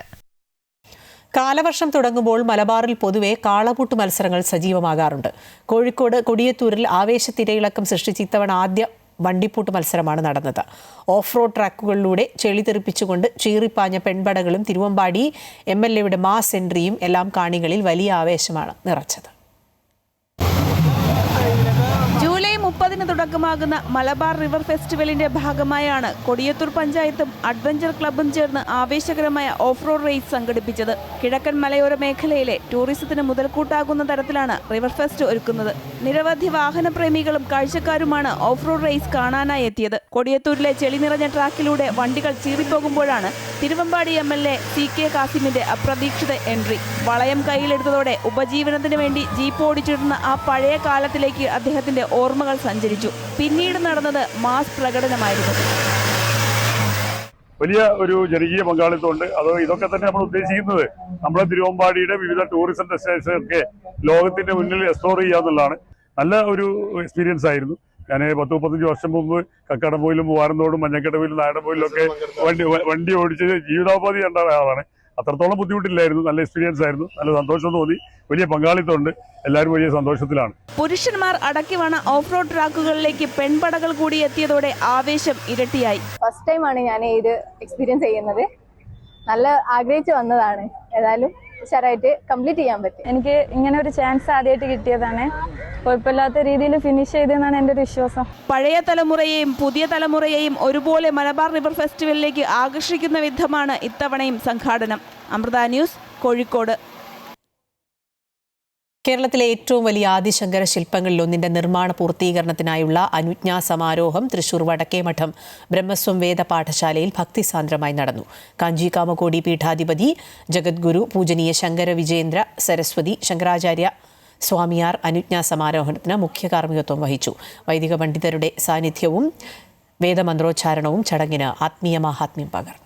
കാലവർഷം തുടങ്ങുമ്പോൾ മലബാറിൽ പൊതുവെ കാളപൂട്ട് മത്സരങ്ങൾ സജീവമാകാറുണ്ട്. കോഴിക്കോട് കൊടിയത്തൂരിൽ ആവേശത്തിരയിളക്കം സൃഷ്ടിച്ച് ഇത്തവണ ആദ്യ വണ്ടിപ്പൂട്ട് മത്സരമാണ് നടന്നത്. ഓഫ് റോഡ് ട്രാക്കുകളിലൂടെ ചെളി തെറിപ്പിച്ചുകൊണ്ട് ചീറിപ്പാഞ്ഞ പെൺപടകളും തിരുവമ്പാടി MLAയുടെ മാസ് എൻട്രിയും എല്ലാം കാണികളിൽ വലിയ ആവേശമാണ് നിറച്ചത്. ജൂലൈ 30-ന് തുടക്കമാകുന്ന മലബാർ റിവർ ഫെസ്റ്റിവലിന്റെ ഭാഗമായാണ് കൊടിയത്തൂർ പഞ്ചായത്തും അഡ്വഞ്ചർ ക്ലബ്ബും ചേർന്ന് ആവേശകരമായ ഓഫ് റോഡ് റേസ് സംഘടിപ്പിച്ചത്. കിഴക്കൻ മലയോര മേഖലയിലെ ടൂറിസത്തിന് മുതൽക്കൂട്ടാകുന്ന തരത്തിലാണ് റിവർ ഫെസ്റ്റ് ഒരുക്കുന്നത്. നിരവധി വാഹനപ്രേമികളും കാഴ്ചക്കാരുമാണ് ഓഫ് റോഡ് റേസ് കാണാനായി എത്തിയത്. കൊടിയത്തൂരിലെ ചെളി നിറഞ്ഞ ട്രാക്കിലൂടെ വണ്ടികൾ ചീറിപ്പോകുമ്പോഴാണ് തിരുവമ്പാടി MLA CK കാസിമിന്റെ അപ്രതീക്ഷിത എൻട്രി. വളയം കയ്യിലെടുത്തതോടെ ഉപജീവനത്തിന് വേണ്ടി ജീപ്പ് ഓടിച്ചിരുന്ന ആ പഴയ കാലത്തിലേക്ക് അദ്ദേഹത്തിന്റെ ഓർമ്മകൾ സഞ്ചരിച്ചു. പിന്നീട് നടന്നത് മാസ് പ്രകടനമായിരുന്നു. വലിയ ഒരു ജനകീയ പങ്കാളിത്തമുണ്ട്. അത് ഇതൊക്കെ തന്നെ നമ്മൾ ഉദ്ദേശിക്കുന്നത് നമ്മുടെ തിരുവമ്പാടിയുടെ വിവിധ ടൂറിസം ഡെസ്റ്റിനേഷൻ ഒക്കെ ലോകത്തിന്റെ മുന്നിൽ എക്സ്പ്ലോർ ചെയ്യാന്നുള്ളതാണ്. നല്ല ഒരു എക്സ്പീരിയൻസ് ആയിരുന്നു. ഞാൻ 10-35 വർഷം മുമ്പ് കക്കാടംപോയിലും മൂവാരന്തോടും മഞ്ഞക്കടവിലും നായടംപോയിലും ഒക്കെ വണ്ടി ഓടിച്ച് ജീവിതോപാധി കണ്ട ആളാണ്. അത്രത്തോളം ബുദ്ധിമുട്ടില്ലായിരുന്നു. നല്ല എക്സ്പീരിയൻസ് ആയിരുന്നു. നല്ല സന്തോഷം തോന്നി. വലിയ പങ്കാളിത്തമുണ്ട്. എല്ലാവരും വലിയ സന്തോഷത്തിലാണ്. പുരുഷന്മാർ അടക്കിവാണ ഓഫ് റോഡ് ട്രാക്കുകളിലേക്ക് പെൺപടകൾ കൂടി എത്തിയതോടെ ആവേശം ഇരട്ടിയായി. ഫസ്റ്റ് ടൈമാണ് ഞാൻ ഇത് എക്സ്പീരിയൻസ് ചെയ്യുന്നത്. നല്ല ആഗ്രഹിച്ചു വന്നതാണ്. ഏതായാലും ഉഷാറായിട്ട് കംപ്ലീറ്റ് ചെയ്യാൻ പറ്റും. എനിക്ക് ഇങ്ങനെ ഒരു ചാൻസ് ആദ്യമായിട്ട് കിട്ടിയതാണ്. കുഴപ്പമില്ലാത്ത രീതിയിൽ ഫിനിഷ് ചെയ്തെന്നാണ് എൻ്റെ ഒരു വിശ്വാസം. പഴയ തലമുറയെയും പുതിയ തലമുറയെയും ഒരുപോലെ മലബാർ റിവർ ഫെസ്റ്റിവലിലേക്ക് ആകർഷിക്കുന്ന വിധമാണ് ഇത്തവണയും സംഘാടനം. അമൃത ന്യൂസ്, കോഴിക്കോട്. കേരളത്തിലെ ഏറ്റവും വലിയ ആദിശങ്കര ശില്പങ്ങളിലൊന്നിന്റെ നിർമ്മാണ പൂർത്തീകരണത്തിനായുള്ള അനുജ്ഞാ സമാരോഹം തൃശൂർ വടക്കേമഠം ബ്രഹ്മസ്വം വേദ പാഠശാലയിൽ ഭക്തിസാന്ദ്രമായി നടന്നു. കാഞ്ചി കാമകോടി പീഠാധിപതി ജഗദ്ഗുരു പൂജനീയ ശങ്കര വിജയേന്ദ്ര സരസ്വതി ശങ്കരാചാര്യ സ്വാമിയാർ അനുജ്ഞാ സമാരോഹണത്തിന് മുഖ്യ കാർമ്മികത്വം വഹിച്ചു. വൈദിക പണ്ഡിതരുടെ സാന്നിധ്യവും വേദമന്ത്രോച്ചാരണവും ചടങ്ങിന് ആത്മീയ മാഹാത്മ്യം പകർന്നു.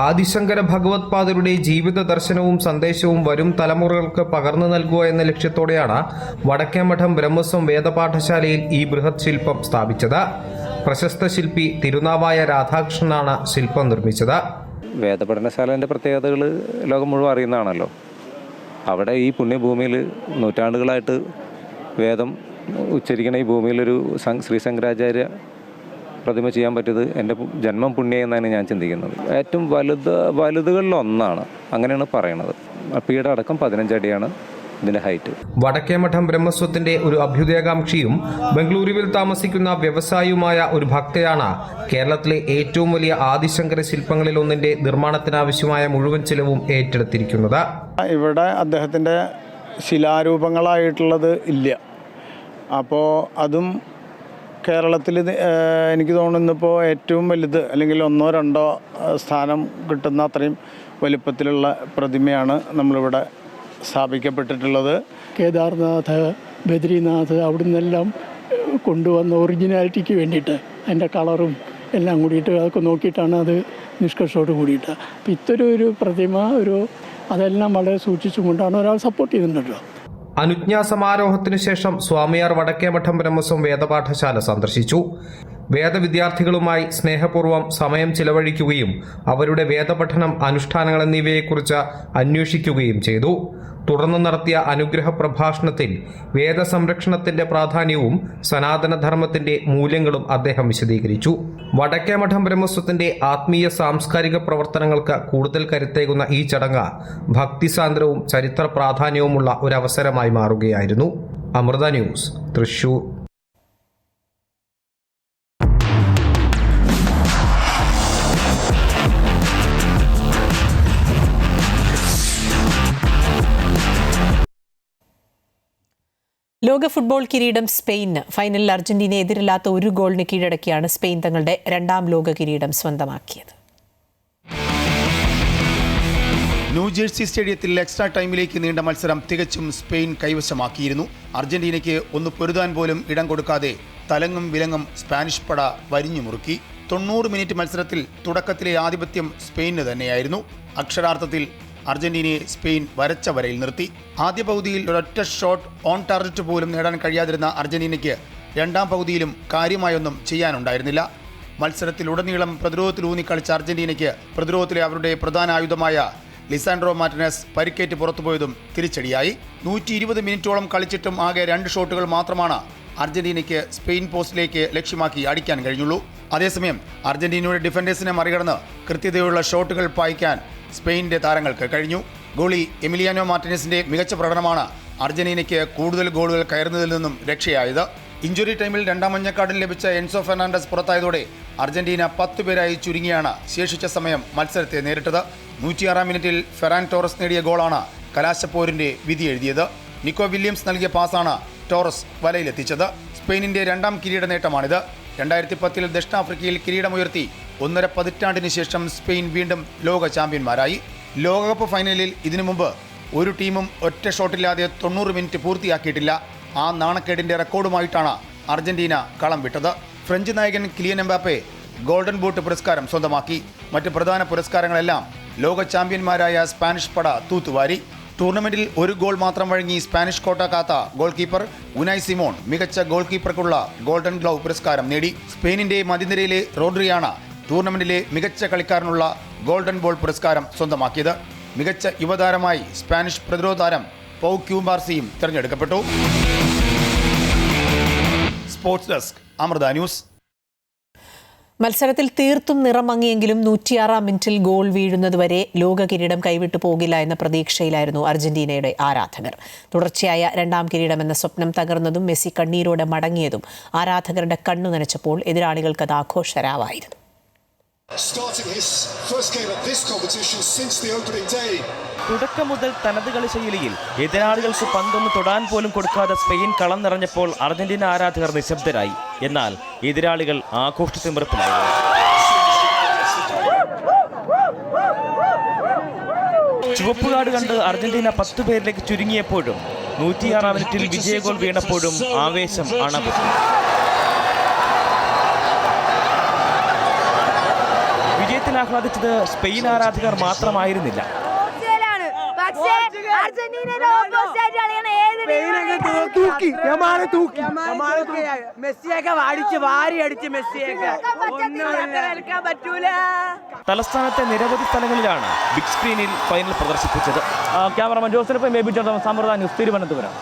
ആദിശങ്കര ഭഗവത്പാദരുടെ ജീവിത ദർശനവും സന്ദേശവും വരും തലമുറകൾക്ക് പകർന്നു നൽകുക എന്ന ലക്ഷ്യത്തോടെയാണ് വടക്കേമഠം ബ്രഹ്മസ്വം വേദപാഠശാലയിൽ ഈ ബൃഹത് ശില്പം സ്ഥാപിച്ചത്. പ്രശസ്ത ശില്പി തിരുനാവായ രാധാകൃഷ്ണനാണ് ശില്പം നിർമ്മിച്ചത്. വേദപഠനശാലേൻ്റെ പ്രത്യേകതകൾ ലോകം മുഴുവൻ അറിയുന്നതാണല്ലോ. അവിടെ ഈ പുണ്യഭൂമിയിൽ നൂറ്റാണ്ടുകളായിട്ട് വേദം ഉച്ചരിക്കുന്ന ഈ ഭൂമിയിലൊരു ശ്രീ ശങ്കരാചാര്യ പ്രതിമ ചെയ്യാൻ പറ്റിയത് എൻ്റെ ജന്മം പുണ്യം എന്നാണ് ഞാൻ ചിന്തിക്കുന്നത്. ഏറ്റവും വലുതുകളിലൊന്നാണ്, അങ്ങനെയാണ് പറയണത്. പീഠ അടക്കം 15 അടിയാണ് ഇതിൻ്റെ ഹൈറ്റ്. വടക്കേമഠം ബ്രഹ്മസ്വത്തിന്റെ ഒരു അഭ്യുദയകാംക്ഷിയും ബംഗളൂരുവിൽ താമസിക്കുന്ന വ്യവസായിയുമായ ഒരു ഭക്തയാണ് കേരളത്തിലെ ഏറ്റവും വലിയ ആദിശങ്കര ശില്പങ്ങളിൽ ഒന്നിന്റെ നിർമ്മാണത്തിനാവശ്യമായ മുഴുവൻ ചിലവും ഏറ്റെടുത്തിരിക്കുന്നത്. ഇവിടെ അദ്ദേഹത്തിൻ്റെ ശിലാരൂപങ്ങളായിട്ടുള്ളത് ഇല്ല. അപ്പോൾ അതും കേരളത്തിൽ എനിക്ക് തോന്നുന്നിപ്പോൾ ഏറ്റവും വലുത് അല്ലെങ്കിൽ 1-2 സ്ഥാനം കിട്ടുന്ന അത്രയും വലിപ്പത്തിലുള്ള പ്രതിമയാണ് നമ്മളിവിടെ സ്ഥാപിക്കപ്പെട്ടിട്ടുള്ളത്. കേദാർനാഥ്, ബദ്രിനാഥ് അവിടെ നിന്നെല്ലാം കൊണ്ടുവന്ന ഒറിജിനാലിറ്റിക്ക് വേണ്ടിയിട്ട് അതിൻ്റെ കളറും എല്ലാം കൂടിയിട്ട് അതൊക്കെ നോക്കിയിട്ടാണ് അത് നിഷ്കർഷോട് കൂടിയിട്ട്. അപ്പോൾ ഇത്തരം ഒരു പ്രതിമ അതെല്ലാം വളരെ സൂക്ഷിച്ചുകൊണ്ടാണ് ഒരാൾ സപ്പോർട്ട് ചെയ്യുന്നുണ്ടല്ലോ. അനുജ്ഞാ സമാരോഹത്തിനു ശേഷം സ്വാമിയാർ വടക്കേമഠം ബ്രഹ്മസ്വം വേദപാഠശാല സന്ദർശിച്ചു. വേദവിദ്യാർത്ഥികളുമായി സ്നേഹപൂർവ്വം സമയം ചിലവഴിക്കുകയും അവരുടെ വേദപഠനം, അനുഷ്ഠാനങ്ങൾ എന്നിവയെക്കുറിച്ച് അന്വേഷിക്കുകയും ചെയ്തു. തുടർന്ന് നടത്തിയ അനുഗ്രഹ പ്രഭാഷണത്തിൽ വേദസംരക്ഷണത്തിന്റെ പ്രാധാന്യവും സനാതനധർമ്മത്തിന്റെ മൂല്യങ്ങളും അദ്ദേഹം വിശദീകരിച്ചു. വടക്കേമഠം ബ്രഹ്മസ്വത്തിന്റെ ആത്മീയ സാംസ്കാരിക പ്രവർത്തനങ്ങൾക്ക് കൂടുതൽ കരുത്തേകുന്ന ഈ ചടങ്ങ് ഭക്തിസാന്ദ്രവും ചരിത്ര പ്രാധാന്യവുമുള്ള ഒരവസരമായി മാറുകയായിരുന്നു. അമൃത ന്യൂസ്, തൃശൂർ. ലോക ഫുട്ബോൾ കിരീടം സ്പെയിന്. ഫൈനലിൽ അർജന്റീനയെ എതിരില്ലാത്ത 1 ഗോളിന് കീഴടക്കിയാണ് സ്പെയിൻ തങ്ങളുടെ 2ാം ലോക കിരീടം സ്വന്തമാക്കിയത്. ന്യൂജേഴ്സി സ്റ്റേഡിയത്തിൽ എക്സ്ട്രാ ടൈമിലേക്ക് നീണ്ട മത്സരം തികച്ചും സ്പെയിൻ കൈവശമാക്കിയിരുന്നു. അർജന്റീനയ്ക്ക് ഒന്ന് പൊരുതാൻ പോലും ഇടം കൊടുക്കാതെ തലങ്ങും വിലങ്ങും സ്പാനിഷ് പട വരിഞ്ഞു മുറുക്കി. 90 മിനിറ്റ് മത്സരത്തിൽ തുടക്കത്തിലെ ആധിപത്യം സ്പെയിനിന് തന്നെയായിരുന്നു. അക്ഷരാർത്ഥത്തിൽ അർജന്റീനയെ സ്പെയിൻ വരച്ച വരയിൽ നിർത്തി. ആദ്യ പകുതിയിൽ ഒരൊറ്റ ഷോട്ട് ഓൺ ടാർഗറ്റ് പോലും നേടാൻ കഴിയാതിരുന്ന അർജന്റീനയ്ക്ക് രണ്ടാം പകുതിയിലും കാര്യമായൊന്നും ചെയ്യാനുണ്ടായിരുന്നില്ല. മത്സരത്തിലുടനീളം പ്രതിരോധത്തിലൂന്നി കളിച്ച അർജന്റീനയ്ക്ക് പ്രതിരോധത്തിലെ അവരുടെ പ്രധാന ആയുധമായ ലിസാൻഡ്രോ മാർട്ടിനസ് പരിക്കേറ്റ് പുറത്തുപോയതും തിരിച്ചടിയായി. 120 മിനിറ്റോളം കളിച്ചിട്ടും ആകെ 2 ഷോട്ടുകൾ മാത്രമാണ് അർജന്റീനയ്ക്ക് സ്പെയിൻ പോസ്റ്റിലേക്ക് ലക്ഷ്യമാക്കി അടിക്കാൻ കഴിഞ്ഞുള്ളൂ. അതേസമയം അർജന്റീനയുടെ ഡിഫൻഡേഴ്സിനെ മറികടന്ന് കൃത്യതയുള്ള ഷോട്ടുകൾ പായിക്കാൻ സ്പെയിനിന്റെ താരങ്ങൾക്ക് കഴിഞ്ഞു. ഗോളി എമിലിയാനോ മാർട്ടിനസിന്റെ മികച്ച പ്രകടനമാണ് അർജന്റീനയ്ക്ക് കൂടുതൽ ഗോളുകൾ കയറുന്നതിൽ നിന്നും രക്ഷയായത്. ഇഞ്ചുറി ടൈമിൽ രണ്ടാം മഞ്ഞക്കാർഡ് ലഭിച്ച എൻസോ ഫെർണാണ്ടസ് പുറത്തായതോടെ അർജന്റീന 10 പേരായി ചുരുങ്ങിയാണ് ശേഷിച്ച സമയം മത്സരത്തെ നേരിട്ടത്. 106 മിനിറ്റിൽ ഫെറാൻ ടോറസ് നേടിയ ഗോളാണ് കലാശപ്പോരിന്റെ വിധി എഴുതിയത്. നിക്കോ വില്യംസ് നൽകിയ പാസാണ് ടോറസ് വലയിലെത്തിച്ചത്. സ്പെയിനിന്റെ രണ്ടാം കിരീട നേട്ടമാണിത്. 2010 ദക്ഷിണാഫ്രിക്കയിൽ കിരീടമുയർത്തി 1.5 പതിറ്റാണ്ടിന് ശേഷം സ്പെയിൻ വീണ്ടും ലോക ചാമ്പ്യന്മാരായി. ലോകകപ്പ് ഫൈനലിൽ ഇതിനു മുമ്പ് ഒരു ടീമും ഒറ്റ ഷോട്ടില്ലാതെ 90 മിനിറ്റ് പൂർത്തിയാക്കിയിട്ടില്ല. ആ നാണക്കേടിന്റെ റെക്കോർഡുമായിട്ടാണ് അർജന്റീന കളം വിട്ടത്. ഫ്രഞ്ച് നായകൻ കിലിയൻ എംബാപ്പെ ഗോൾഡൻ ബൂട്ട് പുരസ്കാരം സ്വന്തമാക്കി. മറ്റ് പ്രധാന പുരസ്കാരങ്ങളെല്ലാം ലോക ചാമ്പ്യന്മാരായ സ്പാനിഷ് പട തൂത്തുവാരി. ടൂർണമെന്റിൽ ഒരു ഗോൾ മാത്രം വഴങ്ങി സ്പാനിഷ് കോട്ട കാത്ത ഗോൾ കീപ്പർ ഉനായ് സിമോൺ മികച്ച ഗോൾ കീപ്പർക്കുള്ള ഗോൾഡൻ ഗ്ലൗ പുരസ്കാരം നേടി. സ്പെയിനിന്റെ മധ്യനിരയിലെ റോഡ്രിയാണ് ടൂർണമെന്റിലെ മികച്ച കളിക്കാരനുള്ള ഗോൾഡൻ ബോൾ പുരസ്കാരം സ്വന്തമാക്കിയത്. മികച്ച യുവതാരമായി സ്പാനിഷ് പ്രതിരോധ താരം പൗ ക്യൂബാർസിയും തിരഞ്ഞെടുക്കപ്പെട്ടു. Sports desk, Amrita news. മത്സരത്തിൽ തീർത്തും നിറം മങ്ങിയെങ്കിലും 106 മിനിറ്റിൽ ഗോൾ വീഴുന്നതുവരെ ലോക കിരീടം കൈവിട്ടു പോകില്ല എന്ന പ്രതീക്ഷയിലായിരുന്നു അർജന്റീനയുടെ ആരാധകർ. തുടർച്ചയായ രണ്ടാം കിരീടമെന്ന സ്വപ്നം തകർന്നതും മെസ്സി കണ്ണീരോടെ മടങ്ങിയതും ആരാധകരുടെ കണ്ണു നനച്ചപ്പോൾ എതിരാളികൾക്ക് അത് ആഘോഷരാവായിരുന്നു. തുടക്കം മുതൽ തനത് കളി ശൈലിയിൽ എതിരാളികൾക്ക് പന്തൊന്ന് തൊടാൻ പോലും കൊടുക്കാതെ സ്പെയിൻ കളം നിറഞ്ഞപ്പോൾ അർജന്റീന ആരാധകർ നിശബ്ദരായി. എന്നാൽ എതിരാളികൾ ആഘോഷത്തിമിർപ്പിലായിരുന്നു. ചുവപ്പുകാട് കണ്ട് അർജന്റീന 10 പേരിലേക്ക് ചുരുങ്ങിയപ്പോഴും 106 മിനിറ്റിൽ വിജയ ഗോൾ വീണപ്പോഴും ആവേശം അണപ്പെട്ടു. വിജയത്തിൽ ആഹ്ലാദിച്ചത് സ്പെയിൻ ആരാധകർ മാത്രമായിരുന്നില്ല. തലസ്ഥാനത്തെ നിരവധി സ്ഥലങ്ങളിലാണ് ബിഗ് സ്ക്രീനിൽ ഫൈനൽ പ്രദർശിപ്പിച്ചത്. Cameraman Joseph, Amrita news, Thiruvananthapuram.